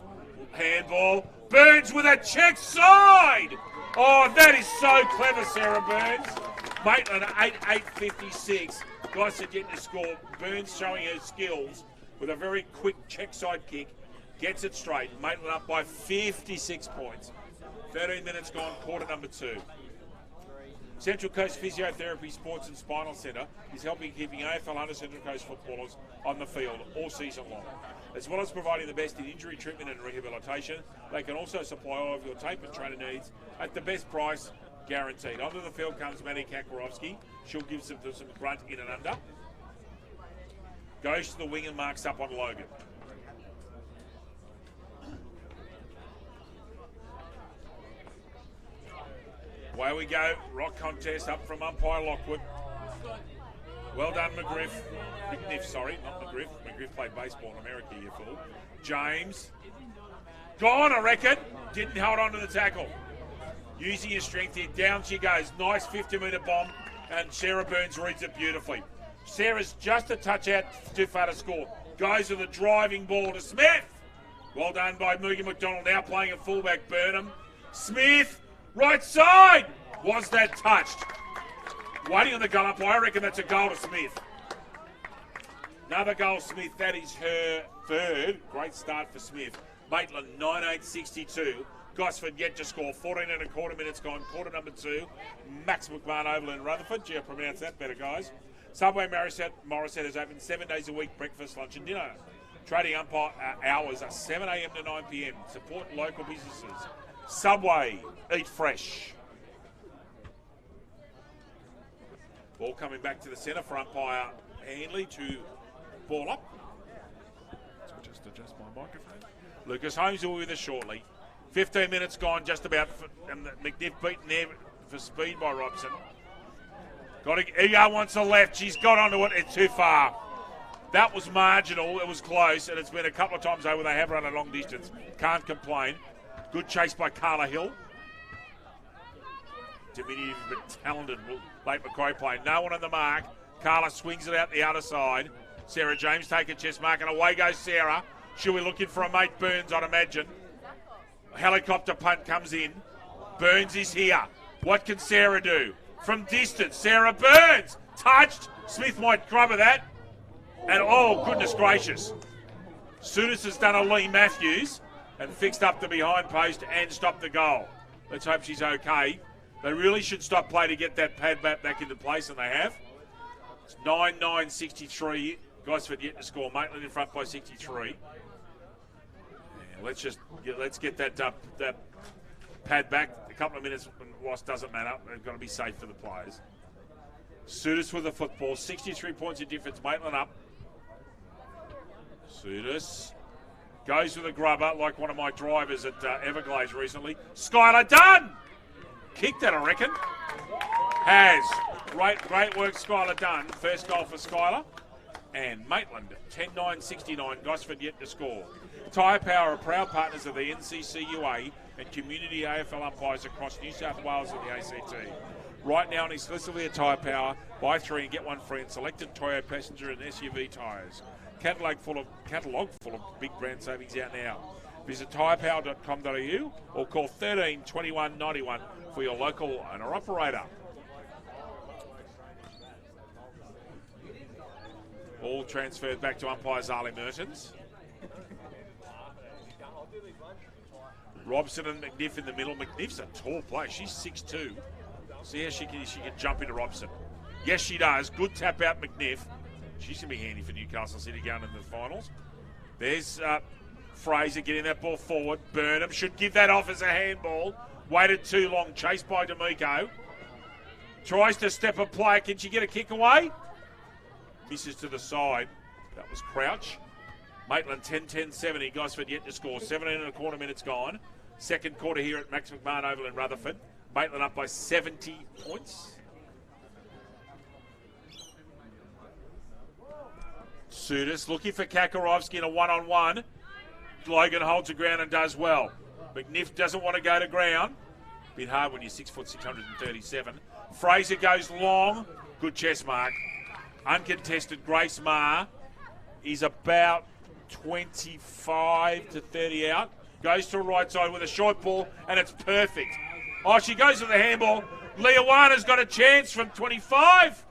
Handball. Burns with a check side. Oh, that is so clever, Sarah Burns. Maitland 8-8-56. Guys are getting to score. Burns showing her skills with a very quick check side kick. Gets it straight. Maitland up by 56 points. 13 minutes gone, quarter number 2. Central Coast Physiotherapy Sports and Spinal Centre is helping keeping AFL under Central Coast footballers on the field all season long. As well as providing the best in injury treatment and rehabilitation, they can also supply all of your tape and trainer needs at the best price guaranteed. Onto the field comes Maddie Kakarowski. She'll give some grunt in and under. Goes to the wing and marks up on Logan. Away we go. Rock contest up from umpire Lockwood. Well done, McGriff. McNiff, sorry, not McGriff. McGriff played baseball in America, you fool. James. Gone, I reckon. Didn't hold on to the tackle. Using his strength here. Down she goes. Nice 50-metre bomb. And Sarah Burns reads it beautifully. Sarah's just a touch out, too far to score. Goes with a driving ball to Smith. Well done by Moogie McDonald, now playing at fullback. Burnham. Smith, right side. Was that touched? Waiting on the goal up. I reckon that's a goal to Smith. Another goal, Smith. That is her third. Great start for Smith. Maitland, 9-8-62. Gosford yet to score. 14 and a quarter minutes gone. Quarter number 2. Max McMahon Oval in Rutherford. Gee, I pronounced that better, guys. Subway Morisset is open 7 days a week, breakfast, lunch and dinner. Trading umpire hours are 7 a.m. to 9 p.m. Support local businesses. Subway, eat fresh. Ball coming back to the centre for umpire Handley to ball up. So just adjust my microphone. Lucas Holmes will be with us shortly. 15 minutes gone, just about, and McNiff beaten there for speed by Robson. Ego wants the left. She's got onto it. It's too far. That was marginal. It was close, and it's been a couple of times over. They have run a long distance. Can't complain. Good chase by Carla Hill. Diminutive but talented late Macquarie play. No one on the mark. Carla swings it out the other side. Sarah James take a chest mark, and away goes Sarah. She'll be looking for a mate Burns, I'd imagine. Helicopter punt comes in. Burns is here. What can Sarah do? From distance, Sarah Burns. Touched. Smith might grub at that. And oh, goodness gracious. Sudis has done a Lee Matthews and fixed up the behind post and stopped the goal. Let's hope she's okay. They really should stop play to get that pad back into place, and they have. It's 9-9-63. Gosford yet to score. Maitland in front by 63. Yeah, let's get that pad back. A couple of minutes lost doesn't matter. They've got to be safe for the players. Sudis with the football. 63 points of difference. Maitland up. Sudis goes with a grubber like one of my drivers at Everglades recently. Skylar Dunn! Kicked that, I reckon. Has. Great work, Skylar Dunn. First goal for Skylar. And Maitland, 10-9-69. Gosford yet to score. Tyre Power are proud partners of the NCCUA and community AFL umpires across New South Wales and the ACT. Right now, and exclusively at Tyre Power, buy 3 and get 1 free in selected Toyota passenger and SUV tyres. Catalogue full of big brand savings out now. Visit tyrepower.com.au or call 13 21 91 for your local owner operator. All transferred back to umpire Zali Mertens. Robson and McNiff in the middle. McNiff's a tall player. She's 6'2". See how she can jump into Robson. Yes, she does. Good tap out, McNiff. She's going to be handy for Newcastle City going into the finals. There's Fraser getting that ball forward. Burnham should give that off as a handball. Waited too long. Chased by D'Amico. Tries to step a play. Can she get a kick away? Misses to the side. That was Crouch. Maitland 10-10-70. Gosford yet to score. 17 and a quarter minutes gone. Second quarter here at Max McMahon Oval in Rutherford. Maitland up by 70 points. Sudis looking for Kakarowski in a one-on-one. Logan holds the ground and does well. McNiff doesn't want to go to ground. Bit hard when you're 6 foot 637. Fraser goes long. Good chest mark. Uncontested. Grace Marr is about 25 to 30 out. Goes to the right side with a short ball, and it's perfect. Oh, she goes to the handball. Leawana's got a chance from 25.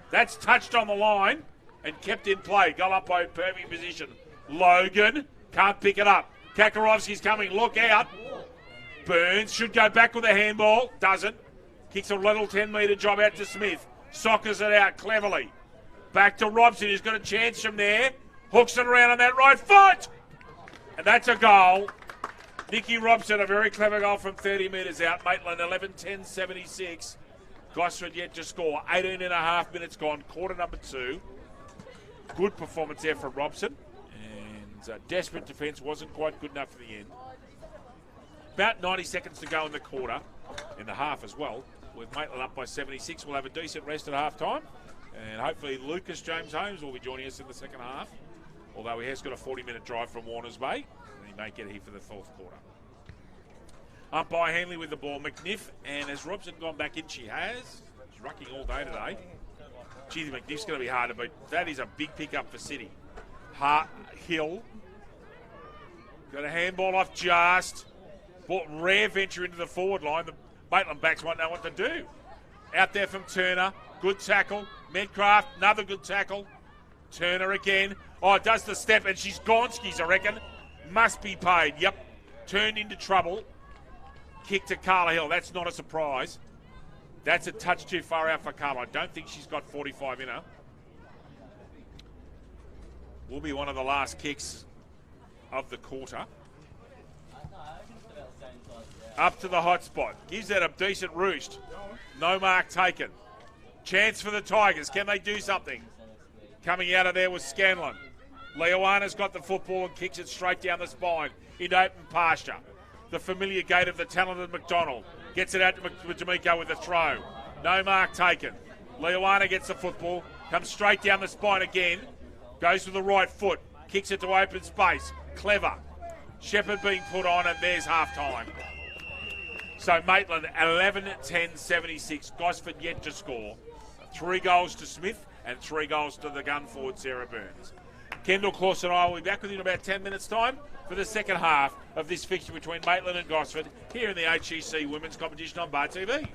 That's touched on the line and kept in play. Goal up by perfect position. Logan can't pick it up. Kakarowski's coming. Look out. Burns should go back with a handball. Doesn't. Kicks a little 10-metre job out to Smith. Sockers it out cleverly. Back to Robson, who's got a chance from there. Hooks it around on that right foot. And that's a goal. Nicky Robson, a very clever goal from 30 metres out. Maitland 11-10-76. Gosford yet to score. 18 and a half minutes gone. Quarter number 2. Good performance there from Robson. And desperate defence wasn't quite good enough for the end. About 90 seconds to go in the quarter. In the half as well. With Maitland up by 76. We'll have a decent rest at half time. And hopefully Lucas James Holmes will be joining us in the second half. Although he has got a 40-minute drive from Warners Bay. And he may get here for the fourth quarter. Umpire Hanley with the ball. McNiff. And has Robson gone back in? She has. She's rucking all day today. Gee, McNiff's going to be hard to beat. That is a big pickup for City. Hill. Got a handball off just. Bought rare venture into the forward line. The Maitland backs won't know what to do. Out there from Turner. Good tackle. Medcraft, another good tackle. Turner again. Oh, does the step, and she's Gonskis, I reckon. Must be paid. Yep. Turned into trouble. Kick to Carla Hill. That's not a surprise. That's a touch too far out for Carla. I don't think she's got 45 in her. Will be one of the last kicks of the quarter. Up to the hot spot. Gives that a decent roost. No mark taken. Chance for the Tigers. Can they do something? Coming out of there was Scanlon. Leoana's got the football and kicks it straight down the spine into open pasture. The familiar gate of the talented McDonald. Gets it out to D'Amico with a throw. No mark taken. Leoana gets the football. Comes straight down the spine again. Goes with the right foot. Kicks it to open space. Clever. Shepherd being put on, and there's half time. So Maitland 11-10-76. Gosford yet to score. 3 goals to Smith and 3 goals to the gun forward, Sarah Burns. Kendall Clausen and I will be back with you in about 10 minutes' time for the second half of this fixture between Maitland and Gosford here in the HEC Women's Competition on Bar TV.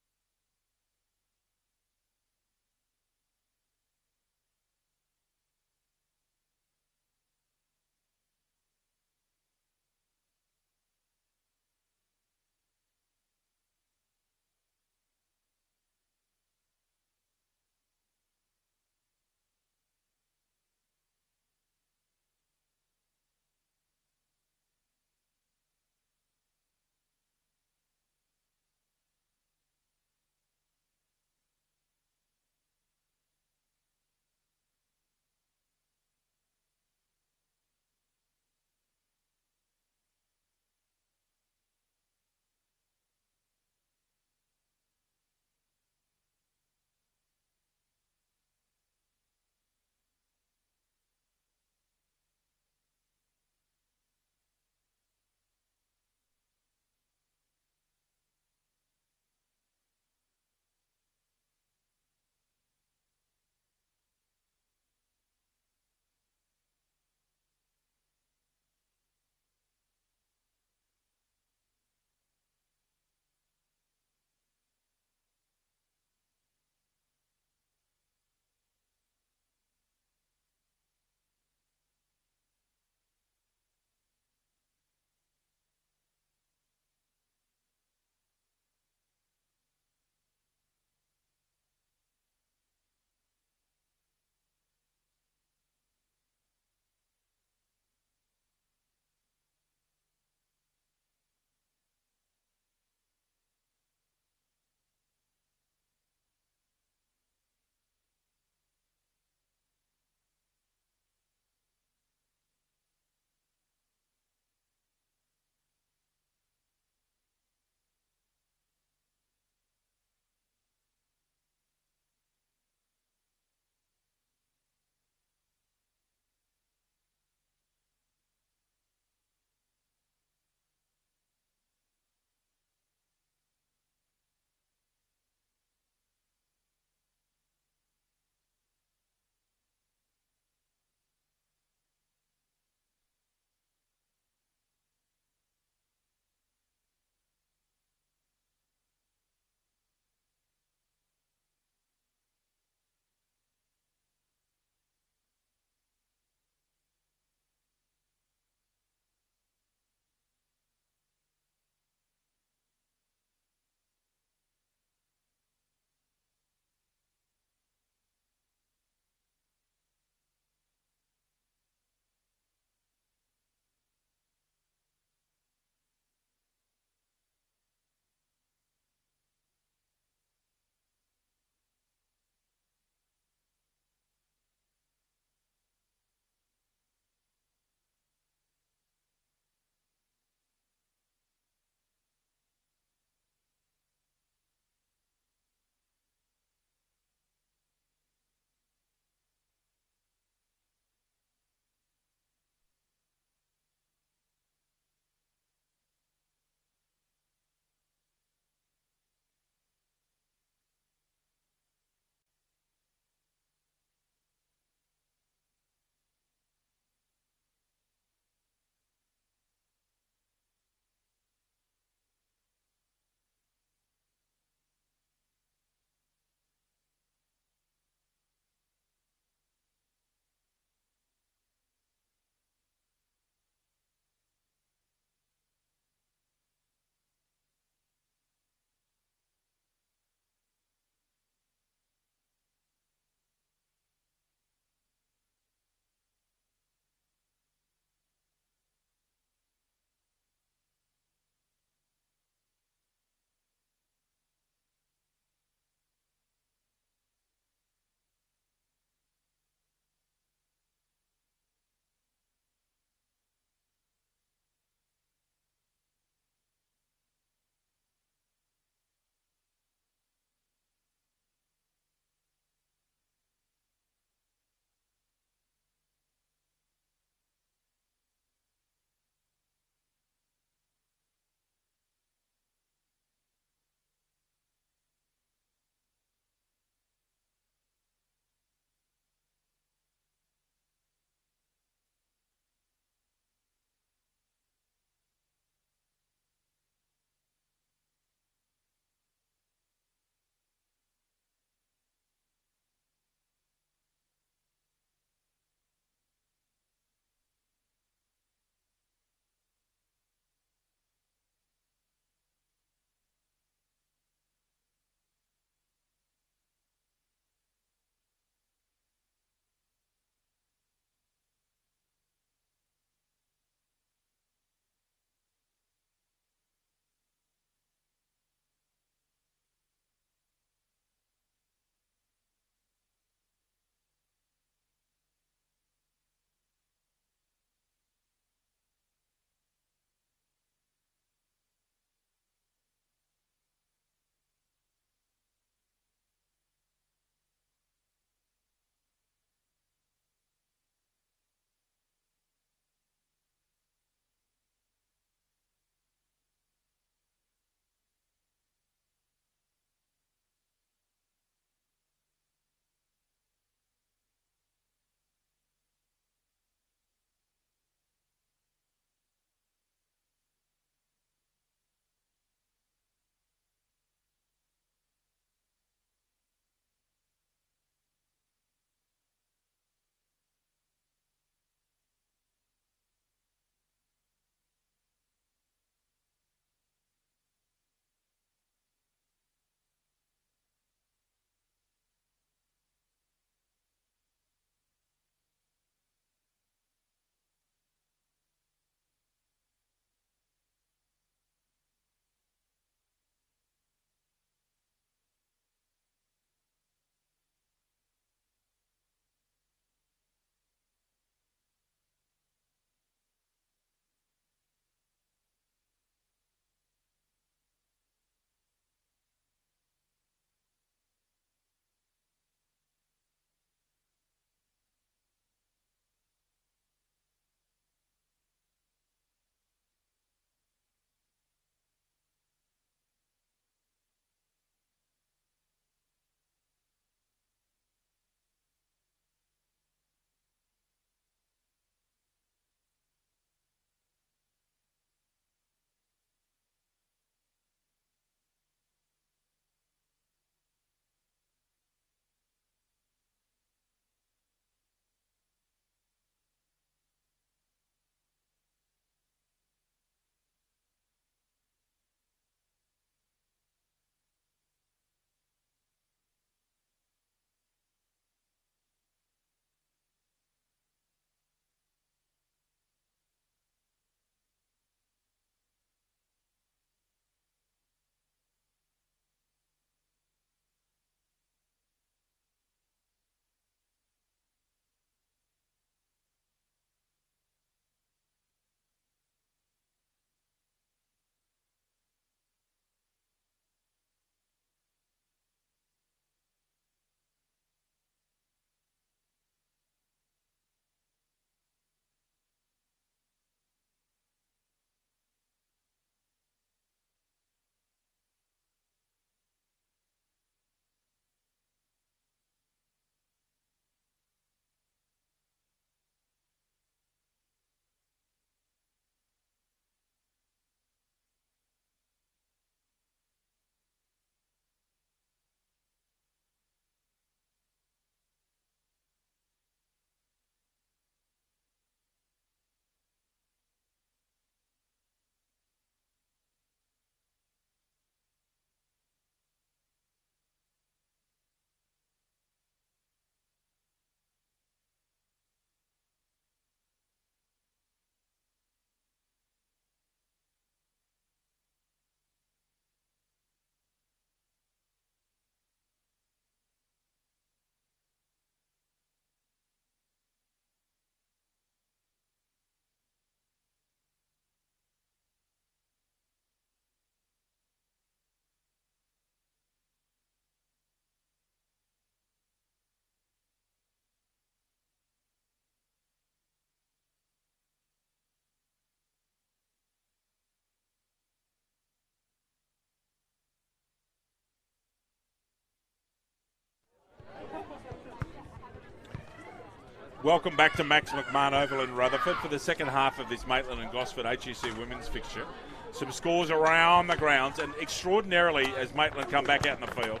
Welcome back to Max McMahon Oval in Rutherford for the second half of this Maitland and Gosford HEC women's fixture. Some scores around the grounds, and extraordinarily, as Maitland come back out in the field,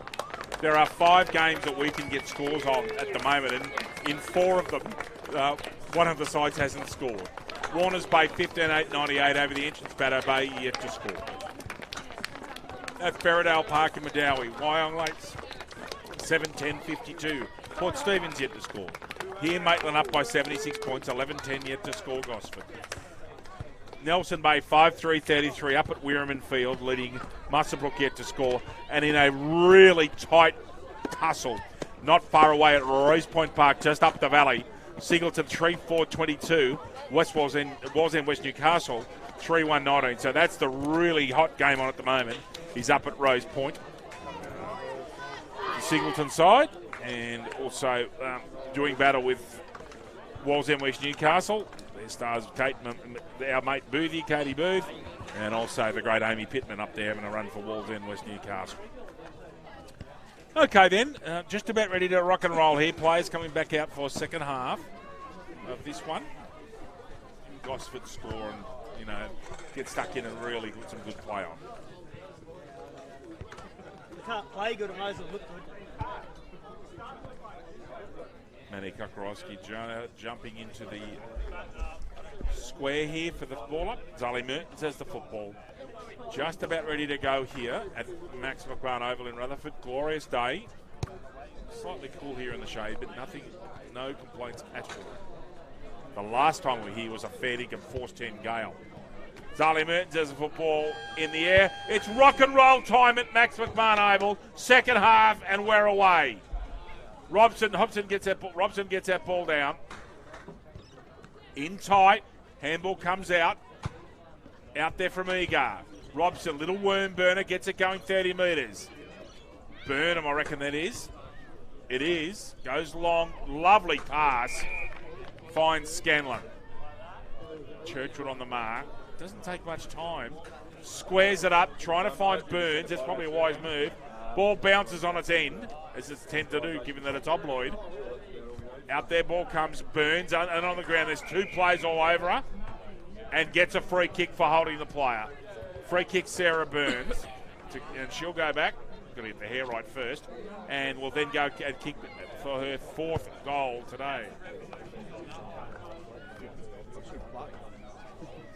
there are 5 games that we can get scores on at the moment, and in 4 of them, one of the sides hasn't scored. Warners Bay 15-8-98 over the entrance batter, Bay yet to score. At Ferradale Park in Madawi, Wyong Lakes 7-10-52. Port Stephens yet to score. Here Maitland up by 76 points, 11-10 yet to score Gosford. Nelson Bay 5-3-33 up at Weirman Field, leading Muswellbrook yet to score. And in a really tight tussle, not far away at Rose Point Park, just up the valley, Singleton 3-4-22, West Wallsend West Newcastle 3-1-19. So that's the really hot game on at the moment. He's up at Rose Point. The Singleton side, and also doing battle with Wallsend West Newcastle. Their stars, our mate Boothie, Katie Booth, and also the great Amy Pittman up there having a run for Wallsend West Newcastle. Okay then, just about ready to rock and roll here. Players coming back out for second half of this one. Gosford score and, get stuck in and really put some good play on. You can't play good and Moses look good. Manny Kokorowski jumping into the square here for the ball up. Zali Mertens has the football. Just about ready to go here at Max McMahon Oval in Rutherford. Glorious day. Slightly cool here in the shade, but no complaints at all. The last time we were here was a fair dinkum force 10 gale. Zali Mertens has the football in the air. It's rock and roll time at Max McMahon Oval. Second half, and we're away. Robson gets that ball down. In tight. Handball comes out. Out there from Egar. Robson, little worm burner, gets it going 30 metres. Burnham, I reckon that is. It is. Goes long. Lovely pass. Finds Scanlon. Churchwood on the mark. Doesn't take much time. Squares it up, trying to find Burns. That's probably a wise move. Ball bounces on its end, as it's tend to do, given that it's obloid. Out there, ball comes Burns, and on the ground there's 2 players all over her, and gets a free kick for holding the player. Free kick, Sarah Burns, and she'll go back. Got to get the hair right first, and will then go and kick for her 4th goal today.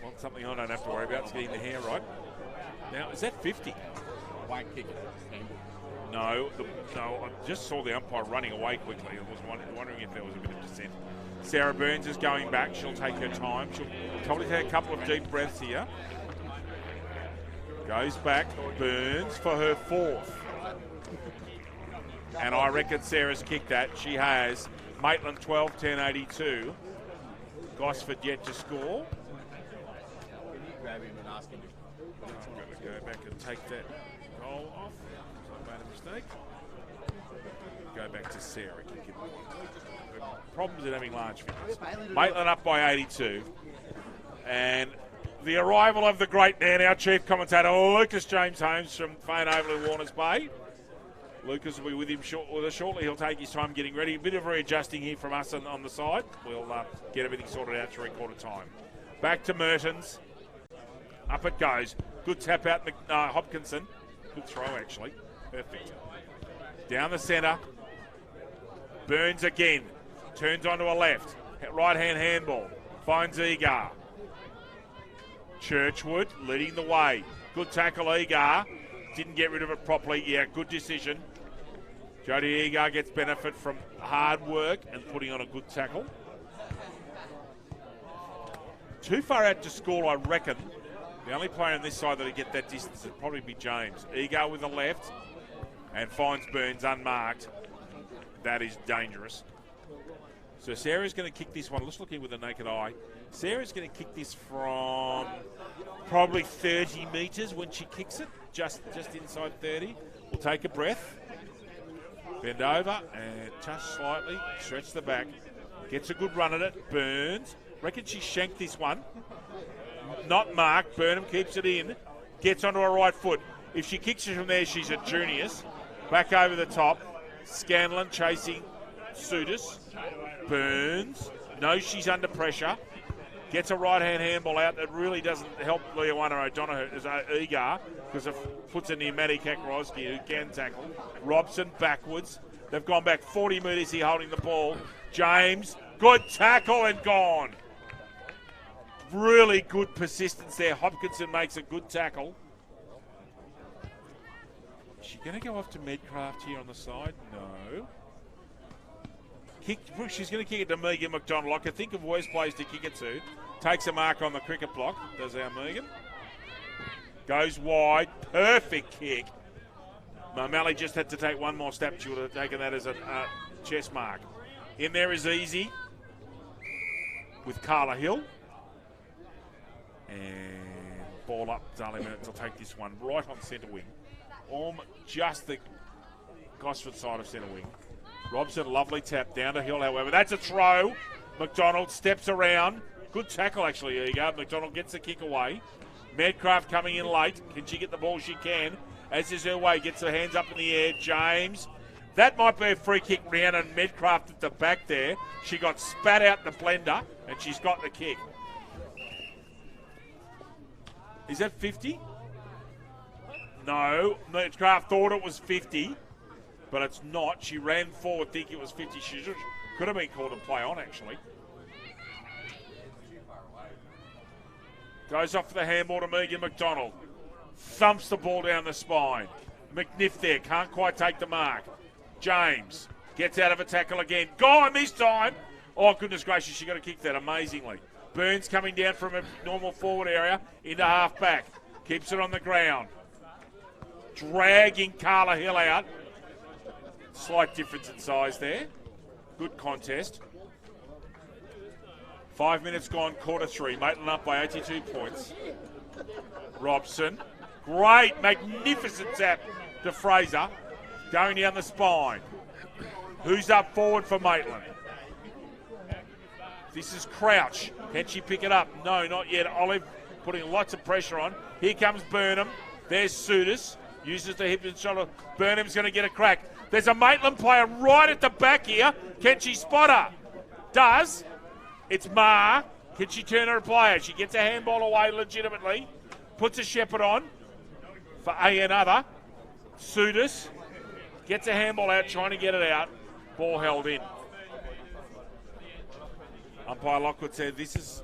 Well, something I don't have to worry about is getting the hair right. Now, is that 50? Won't kick it. No, I just saw the umpire running away quickly. I was wondering if there was a bit of dissent. Sarah Burns is going back. She'll take her time. She'll probably take a couple of deep breaths here. Goes back. Burns for her 4th. And I reckon Sarah's kicked that. She has. Maitland 12-10-82. Gosford yet to score. Can you grab him and ask him? I'm going to go back and take that goal off. I made a mistake. Go back to Sarah. Problems in having large figures. Maitland up by 82. And the arrival of the great man, our chief commentator, Lucas James Holmes from Fane Oval in Warners Bay. Lucas will be with us shortly. He'll take his time getting ready. A bit of readjusting here from us on the side. We'll get everything sorted out 3/4 time. Back to Mertens. Up it goes. Good tap out, Hopkinson. Good throw, actually. Perfect. Down the centre. Burns again. Turns onto a left. Right-hand handball. Finds Egar. Churchwood leading the way. Good tackle, Egar. Didn't get rid of it properly. Yeah, good decision. Jodie Egar gets benefit from hard work and putting on a good tackle. Too far out to score, I reckon. The only player on this side that will get that distance would probably be James. Egar with the left and finds Burns unmarked. That is dangerous. So Sarah's going to kick this one. Just looking with the naked eye. Sarah's going to kick this from probably 30 metres when she kicks it. Just inside 30. We'll take a breath. Bend over and touch slightly. Stretch the back. Gets a good run at it. Burns. Reckon she shanked this one. Not marked. Burnham keeps it in. Gets onto her right foot. If she kicks it from there, she's a genius. Back over the top. Scanlon chasing Sudis. Burns. knows she's under pressure. Gets a right-hand handball out that really doesn't help Leoana O'Donoghue as Egar because it puts a pneumatic Kakarowski who can tackle. Robson backwards. They've gone back 40 metres here holding the ball. James, good tackle and gone. Really good persistence there. Hopkinson makes a good tackle. Is she going to go off to Medcraft here on the side? No. She's going to kick it to Megan McDonald. I can think of worse players to kick it to. Takes a mark on the cricket block, does our Megan. Goes wide. Perfect kick. O'Malley just had to take one more step. She would have taken that as a chest mark. In there is Easy with Carla Hill. And ball up, Darling Mertens will take this one right on centre wing. Just the Gosford side of centre wing. Robson, lovely tap down to Hill, however. That's a throw. McDonald steps around. Good tackle, actually, Egar. McDonald gets the kick away. Medcraft coming in late. Can she get the ball? She can. As is her way, gets her hands up in the air. James. That might be a free kick. Rhiannon Medcraft at the back there. She got spat out the blender, and she's got the kick. Is that 50? No. Medcraft thought it was 50. But it's not. She ran forward thinking it was 50. She could have been called a play on, actually. Goes off for the handball to Megan McDonald. Thumps the ball down the spine. McNiff there. Can't quite take the mark. James gets out of a tackle again. Gone this time. Oh, goodness gracious. She got to kick that amazingly. Burns coming down from a normal forward area into half back. Keeps it on the ground. Dragging Carla Hill out. Slight difference in size there. Good contest. 5 minutes gone, quarter three. Maitland up by 82 points. Robson. Great, magnificent tap to Fraser. Going down the spine. Who's up forward for Maitland? This is Crouch. Can she pick it up? No, not yet. Olive putting lots of pressure on. Here comes Burnham. There's Sudis. Uses the hip and shoulder. Burnham's going to get a crack. There's a Maitland player right at the back here. Can she spot her? Does. It's Ma. Can she turn her a player? She gets a handball away legitimately. Puts a Shepherd on for another. Sudis gets a handball out, trying to get it out. Ball held in. Umpire Lockwood said, this is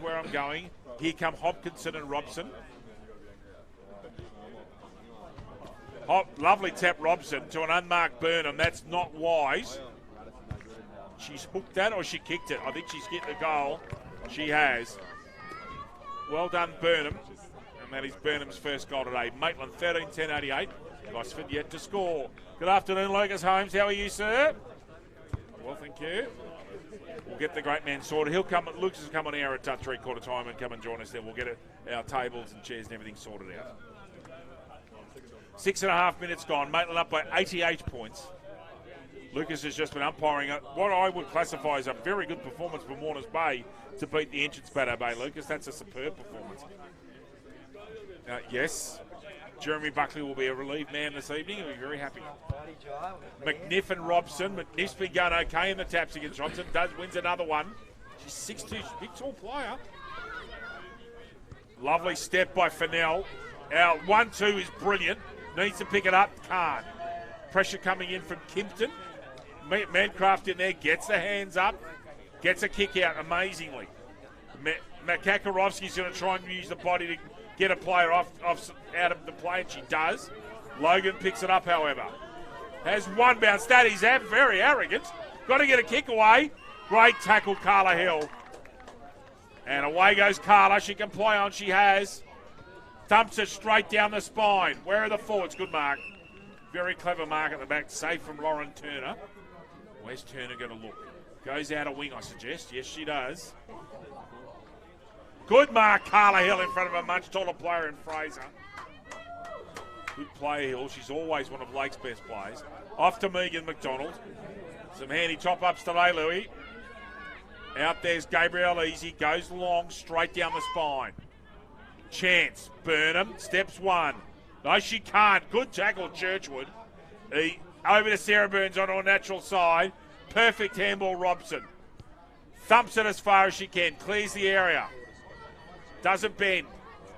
where I'm going. Here come Hopkinson and Robson. Lovely tap, Robson, to an unmarked Burnham. That's not wise. She's hooked that or she kicked it. I think she's hit the goal. She has. Well done, Burnham. And that is Burnham's first goal today. Maitland 13-10-88. Gosford yet to score. Good afternoon, Lucas Holmes. How are you, sir? Well, thank you. We'll get the great man sorted. Lucas will come on air at 3/4 time and come and join us there. We'll get our tables and chairs and everything sorted out. 6.5 minutes gone. Maitland up by 88 points. Lucas has just been umpiring what I would classify as a very good performance from Warners Bay to beat the entrance Batter Bay. Lucas, that's a superb performance. Yes, Jeremy Buckley will be a relieved man this evening. He'll be very happy. McNiff and Robson. McNiff's been going okay in the taps against Robson. Wins another one. She's 6'2", big tall player. Lovely step by Fennell. Our 1-2 is brilliant. Needs to pick it up. Can't. Pressure coming in from Kimpton. Mancraft in there. Gets the hands up. Gets a kick out amazingly. Makarovsky's going to try and use the body to get a player out of the play, and she does. Logan picks it up, however. Has one bounce. That is very arrogant. Got to get a kick away. Great tackle, Carla Hill. And away goes Carla. She can play on. She has. Thumps it straight down the spine. Where are the forwards? Good mark. Very clever mark at the back. Safe from Lauren Turner. Where's Turner going to look? Goes out a wing, I suggest. Yes, she does. Good mark, Carla Hill, in front of a much taller player in Fraser. Good play, Hill. She's always one of Lake's best players. Off to Megan McDonald. Some handy top-ups today, Louis. Out there's Gabrielle Easy. Goes long, straight down the spine. Chance. Burnham. Steps one. No, she can't. Good tackle, Churchwood. Over to Sarah Burns on her natural side. Perfect handball, Robson. Thumps it as far as she can. Clears the area. Doesn't bend.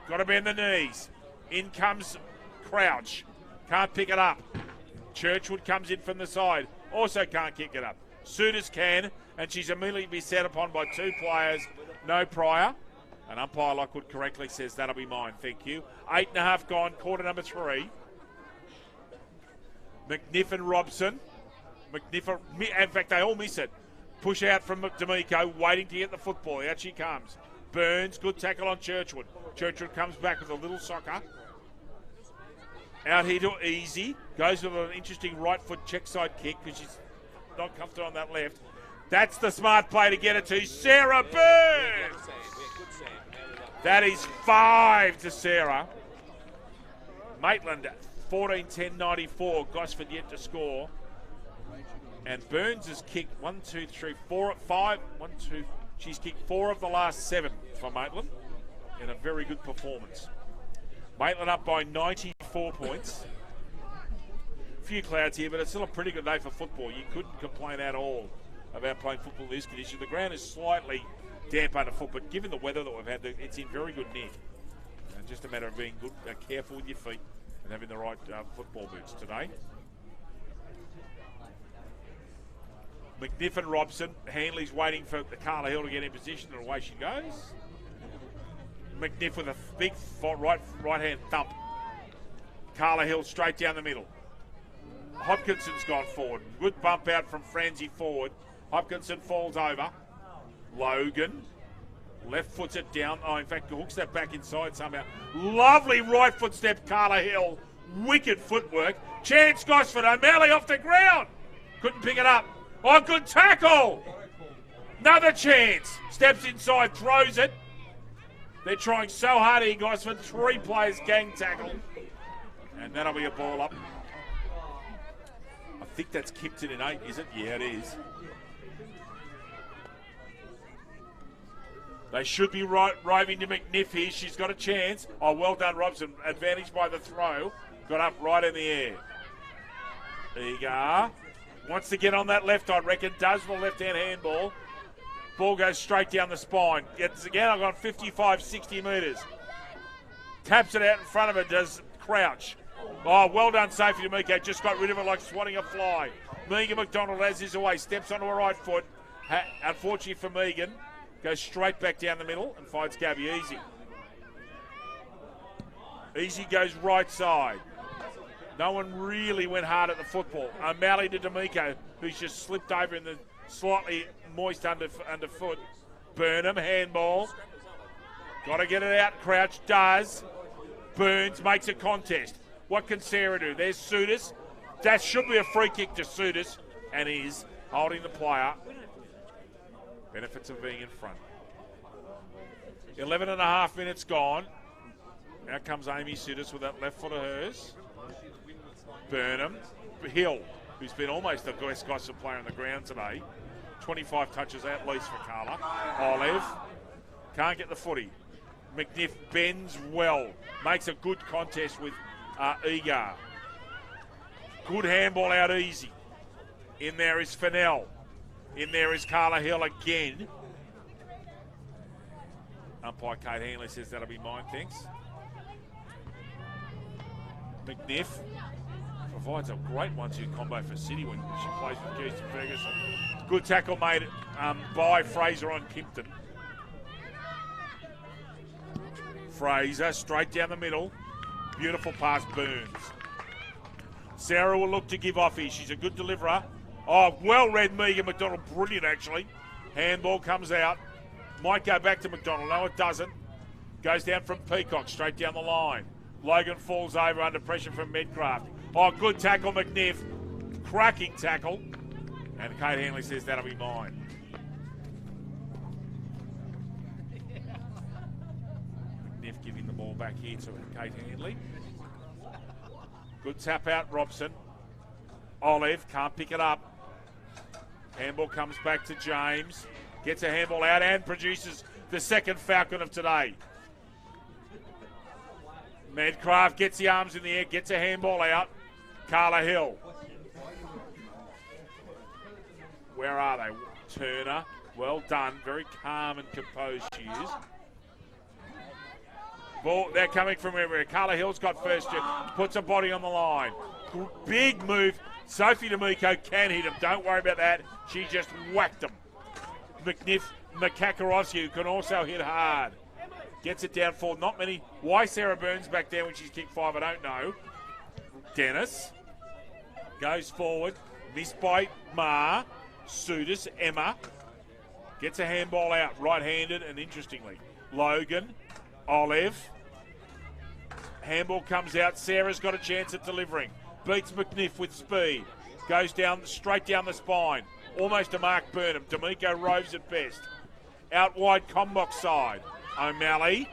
Got to bend the knees. In comes Crouch. Can't pick it up. Churchwood comes in from the side. Also can't kick it up. Suitors can, and she's immediately be set upon by two players. No prior. And umpire Lockwood correctly says that'll be mine. Thank you. 8.5 gone. Quarter number 3. McNiff and Robson. McNiff, in fact, they all miss it. Push out from D'Amico, waiting to get the football. Out she comes. Burns, good tackle on Churchwood. Churchwood comes back with a little soccer. Out here to Easy. Goes with an interesting right foot check side kick because she's not comfortable on that left. That's the smart play to get it to Sarah Burns. That is 5 to Sarah. Maitland 14-10-94. Gosford yet to score. And Burns has kicked 1, 2, 3, 4, 5. 1, 2. She's kicked 4 of the last 7 for Maitland in a very good performance. Maitland up by 94 points. A few clouds here, but it's still a pretty good day for football. You couldn't complain at all about playing football in this condition. The ground is slightly damp underfoot, but given the weather that we've had, it's in very good nick. And just a matter of being good, careful with your feet and having the right football boots today. McNiff and Robson. Hanley's waiting for the Carla Hill to get in position, and away she goes. McNiff with a big right-hand thump. Carla Hill straight down the middle. Hopkinson's gone forward. Good bump out from Franzi forward. Hopkinson falls over. Logan left foots it down. Oh, in fact, hooks that back inside somehow. Lovely right foot step, Carla Hill. Wicked footwork. Chance Gosford. O'Malley off the ground. Couldn't pick it up. Oh, good tackle. Another chance. Steps inside, throws it. They're trying so hard here, Gosford. 3 players gang tackle. And that'll be a ball up. I think that's kicked it in 8, is it? Yeah, it is. They should be roving to McNiff here. She's got a chance. Oh, well done, Robson. Advantage by the throw. Got up right in the air. Eager. Wants to get on that left, I reckon. Does with a left-hand handball. Ball goes straight down the spine. Gets again. I've gone 55, 60 metres. Taps it out in front of her. Does Crouch. Oh, well done, safety to Miko. Just got rid of it like swatting a fly. Megan McDonald has his away. Steps onto her right foot. Unfortunately for Megan. Goes straight back down the middle and finds Gabby Easy. Easy goes right side. No one really went hard at the football. O'Malley to D'Amico, who's just slipped over in the slightly moist underfoot. Burnham, handball. Got to get it out. Crouch does. Burns makes a contest. What can Sarah do? There's Suitors. That should be a free kick to Suitors, and is holding the player. Benefits of being in front. 11.5 minutes gone. Now comes Amy Suitors with that left foot of hers. Burnham. Hill, who's been almost the best Gosford player on the ground today. 25 touches at least for Carla. Olive. Can't get the footy. McNiff bends well. Makes a good contest with Egar. Good handball out Easy. In there is Fennell. In there is Carla Hill again. Umpire Kate Hanley says that'll be mine, thanks. McNiff provides a great 1-2 combo for City when she plays with Kirsten Ferguson. Good tackle made by Fraser on Kimpton. Fraser straight down the middle. Beautiful pass, Burns. Sarah will look to give off here. She's a good deliverer. Oh, well read Megan McDonald. Brilliant, actually. Handball comes out. Might go back to McDonald. No, it doesn't. Goes down from Peacock, straight down the line. Logan falls over under pressure from Medcraft. Oh, good tackle, McNiff. Cracking tackle. And Kate Hanley says that'll be mine. McNiff giving the ball back here to Kate Hanley. Good tap out, Robson. Olive can't pick it up. Handball comes back to James. Gets a handball out and produces the second Falcon of today. Medcraft gets the arms in the air, gets a handball out. Carla Hill. Where are they? Turner. Well done. Very calm and composed she is. Ball, they're coming from everywhere. Carla Hill's got first. Puts her body on the line. Big move. Sophie D'Amico can hit him. Don't worry about that. She just whacked him. Makakarowski, who can also hit hard. Gets it down for not many. Why Sarah Burns back there when she's kicked 5, I don't know. Dennis goes forward. Missed by Ma. Sudis, Emma. Gets a handball out, right-handed, and interestingly, Logan, Olive. Handball comes out. Sarah's got a chance at delivering. Beats McNiff with speed. Goes down, straight down the spine. Almost to Mark Burnham. D'Amico roves at best. Out wide, Combok side. O'Malley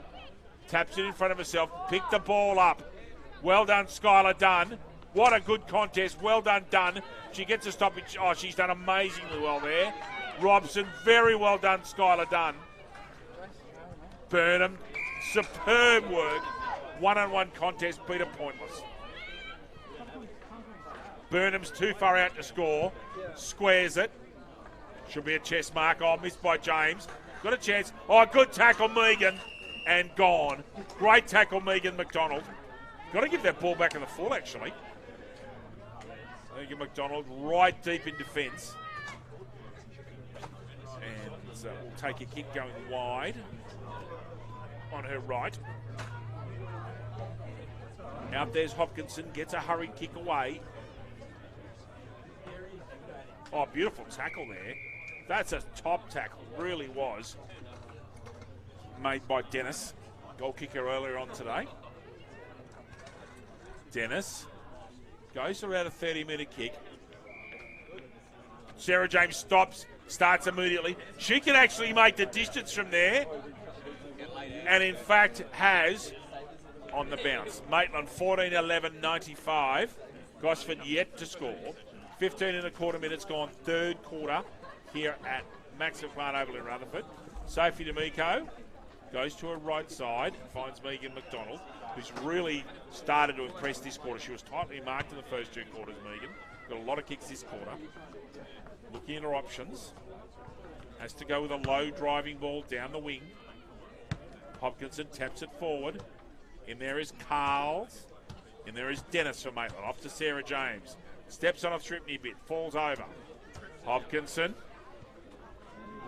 taps it in front of herself. Picked the ball up. Well done, Skylar Dunn. What a good contest. Well done, Dunn. She gets a stoppage. Oh, she's done amazingly well there. Robson, very well done, Skylar Dunn. Burnham, superb work. One-on-one contest, Peter pointless. Burnham's too far out to score. Squares it. Should be a chest mark. Oh, missed by James. Got a chance. Oh, good tackle, Megan. And gone. Great tackle, Megan McDonald. Got to give that ball back in the full, actually. Megan McDonald right deep in defence. And we'll take a kick going wide on her right. Out there's Hopkinson. Gets a hurried kick away. Oh, beautiful tackle there. That's a top tackle, really was. Made by Dennis. Goal kicker earlier on today. Dennis goes for about a 30-metre kick. Sarah James stops, starts immediately. She can actually make the distance from there. And in fact has on the bounce. Maitland 14-11-95. Gosford yet to score. 15.25 minutes gone, third quarter here at Max McMahon Oval in Rutherford. Sophie D'Amico goes to her right side, finds Megan McDonald, who's really started to impress this quarter. She was tightly marked in the first 2 quarters, Megan. Got a lot of kicks this quarter. Looking at her options. Has to go with a low driving ball down the wing. Hopkinson taps it forward. In there is Carls. In there is Dennis from Maitland. Off to Sarah James. Steps on a Stripney bit. Falls over. Hopkinson.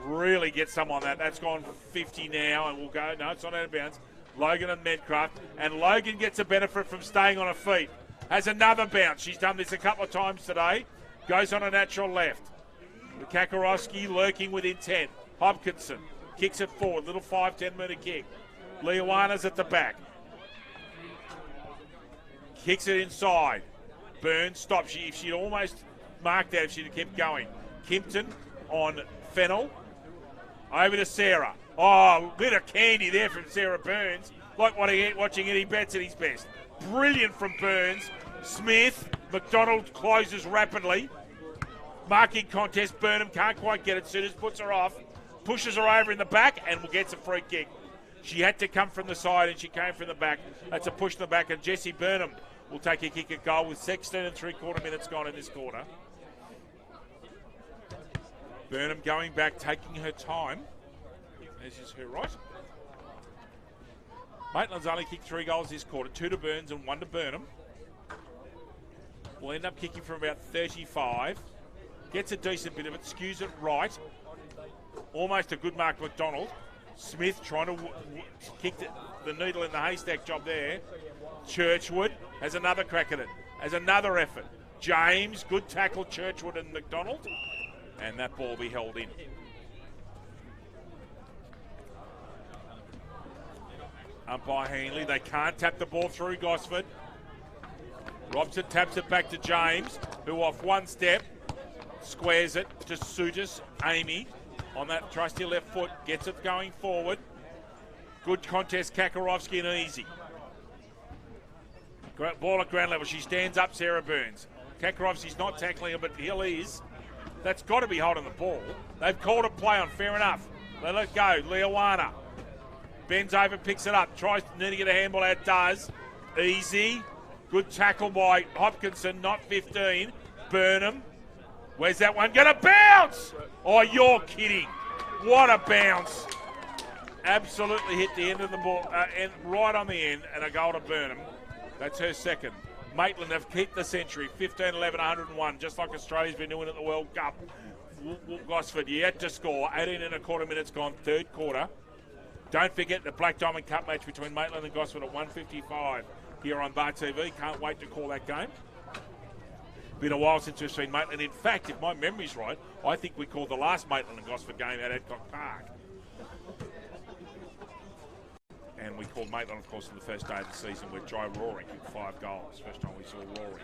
Really gets some on that. That's gone 50 now and we'll go. No, it's not out of bounds. Logan and Medcraft. And Logan gets a benefit from staying on her feet. Has another bounce. She's done this a couple of times today. Goes on a natural left. Kakarowski lurking with intent. Hopkinson kicks it forward. Little 5-10 metre kick. Leoana's at the back. Kicks it inside. Burns stops. If she'd almost marked that if she'd have kept going. Kimpton on Fennell. Over to Sarah. Oh, a bit of candy there from Sarah Burns. Like watching Eddie Betts at his best. Brilliant from Burns. Smith. McDonald closes rapidly. Marking contest. Burnham can't quite get it. Sooners puts her off. Pushes her over in the back and gets a free kick. She had to come from the side and she came from the back. That's a push in the back and Jessie Burnham will take a kick at goal with 16.75 minutes gone in this quarter. Burnham going back, taking her time. This is her right. Maitland's only kicked 3 goals this quarter, 2 to Burns and 1 to Burnham. Will end up kicking from about 35. Gets a decent bit of it, skews it right. Almost a good mark, McDonald. Smith trying to kick the needle in the haystack job there. Churchwood has another crack at it. Has another effort. James, good tackle, Churchwood and McDonald. And that ball will be held in. Umpire Hanley, they can't tap the ball through Gosford. Robson taps it back to James, who off one step, squares it to Sutis, Amy. On that trusty left foot, gets it going forward. Good contest, Kakarowski and easy. Ball at ground level, she stands up, Sarah Burns. Kakarowski's not tackling her, but Hill is. That's got to be holding the ball. They've called a play on, fair enough. They let go, Leoana. Bends over, picks it up, tries to get a handball out, does. Easy. Good tackle by Hopkinson, not 15. Burnham. Where's that one going to bounce? Oh, you're kidding. What a bounce. Absolutely hit the end of the ball, right on the end, and a goal to Burnham. That's her second. Maitland have kept the century, 15-11, 101, just like Australia's been doing at the World Cup. Gosford yet to score, 18 and a quarter minutes gone, third quarter. Don't forget the Black Diamond Cup match between Maitland and Gosford at 1:55 here on Bar TV. Can't wait to call that game. Been a while since we've seen Maitland. In fact, if my memory's right, I think we called the last Maitland and Gosford game at Adcock Park. And we called Maitland, of course, on the first day of the season where Jai Rory kicked 5 goals. First time we saw Rory.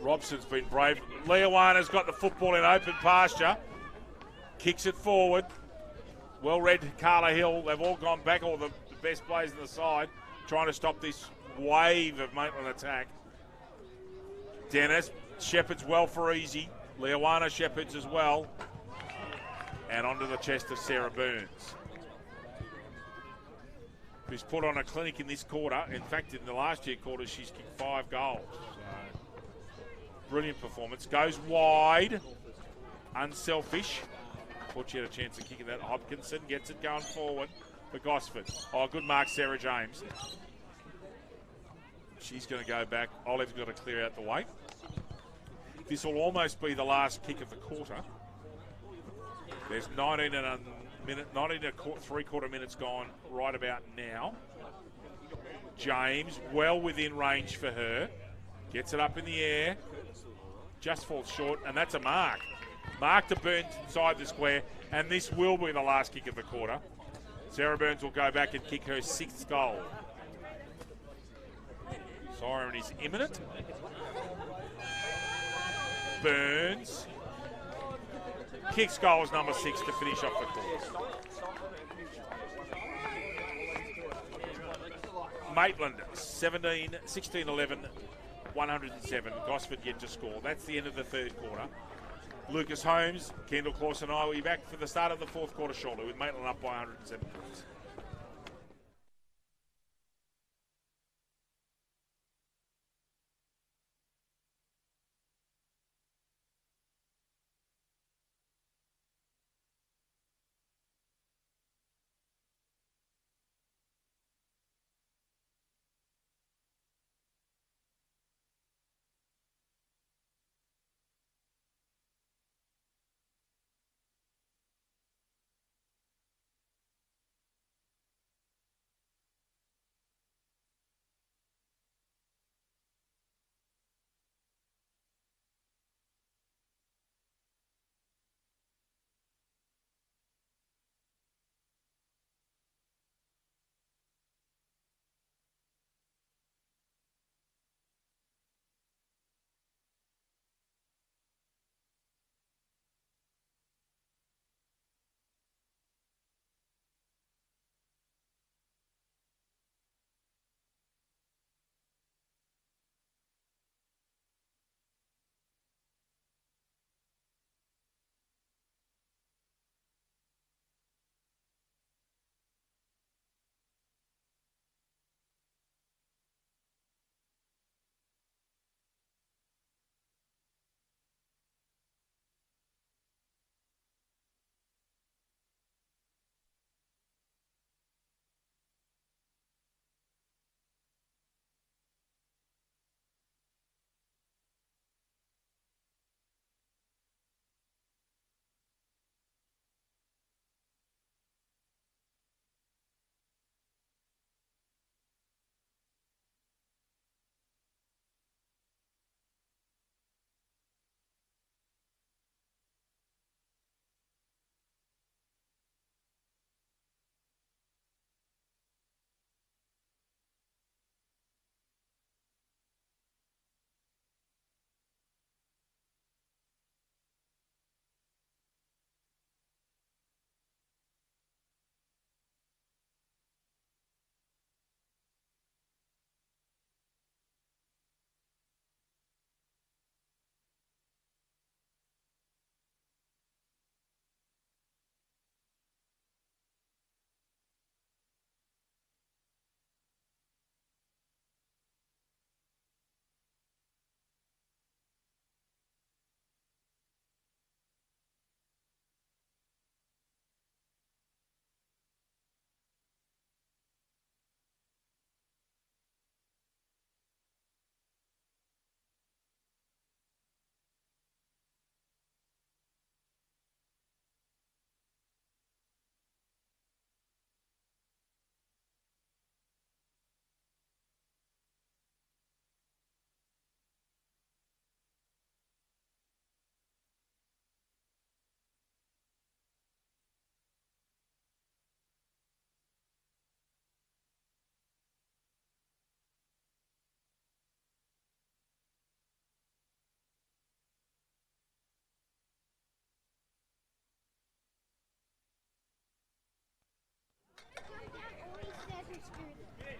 Robson's been brave. Leoana's got the football in open pasture. Kicks it forward. Well read Carla Hill. They've all gone back, all the best players on the side, trying to stop this wave of Maitland attack. Dennis shepherds well for easy. Leoana shepherds as well. And onto the chest of Sarah Burns, who's put on a clinic in this quarter. In fact, in the last year quarter, she's kicked 5 goals. So, brilliant performance. Goes wide. Unselfish. Thought she had a chance of kicking that. Hopkinson gets it going forward for Gosford. Oh, good mark, Sarah James. She's going to go back. Olive's got to clear out the way. This will almost be the last kick of the quarter. There's 19 and three-quarter minutes gone right about now. James, well within range for her. Gets it up in the air. Just falls short, and that's a mark. Mark to Burns inside the square, and this will be the last kick of the quarter. Sarah Burns will go back and kick her 6th goal. Siren is imminent. Burns kicks goals number 6 to finish off the quarter. Maitland, 16-11, 107. Gosford yet to score. That's the end of the third quarter. Lucas Holmes, Kendall Clausen and I will be back for the start of the fourth quarter shortly with Maitland up by 107 points.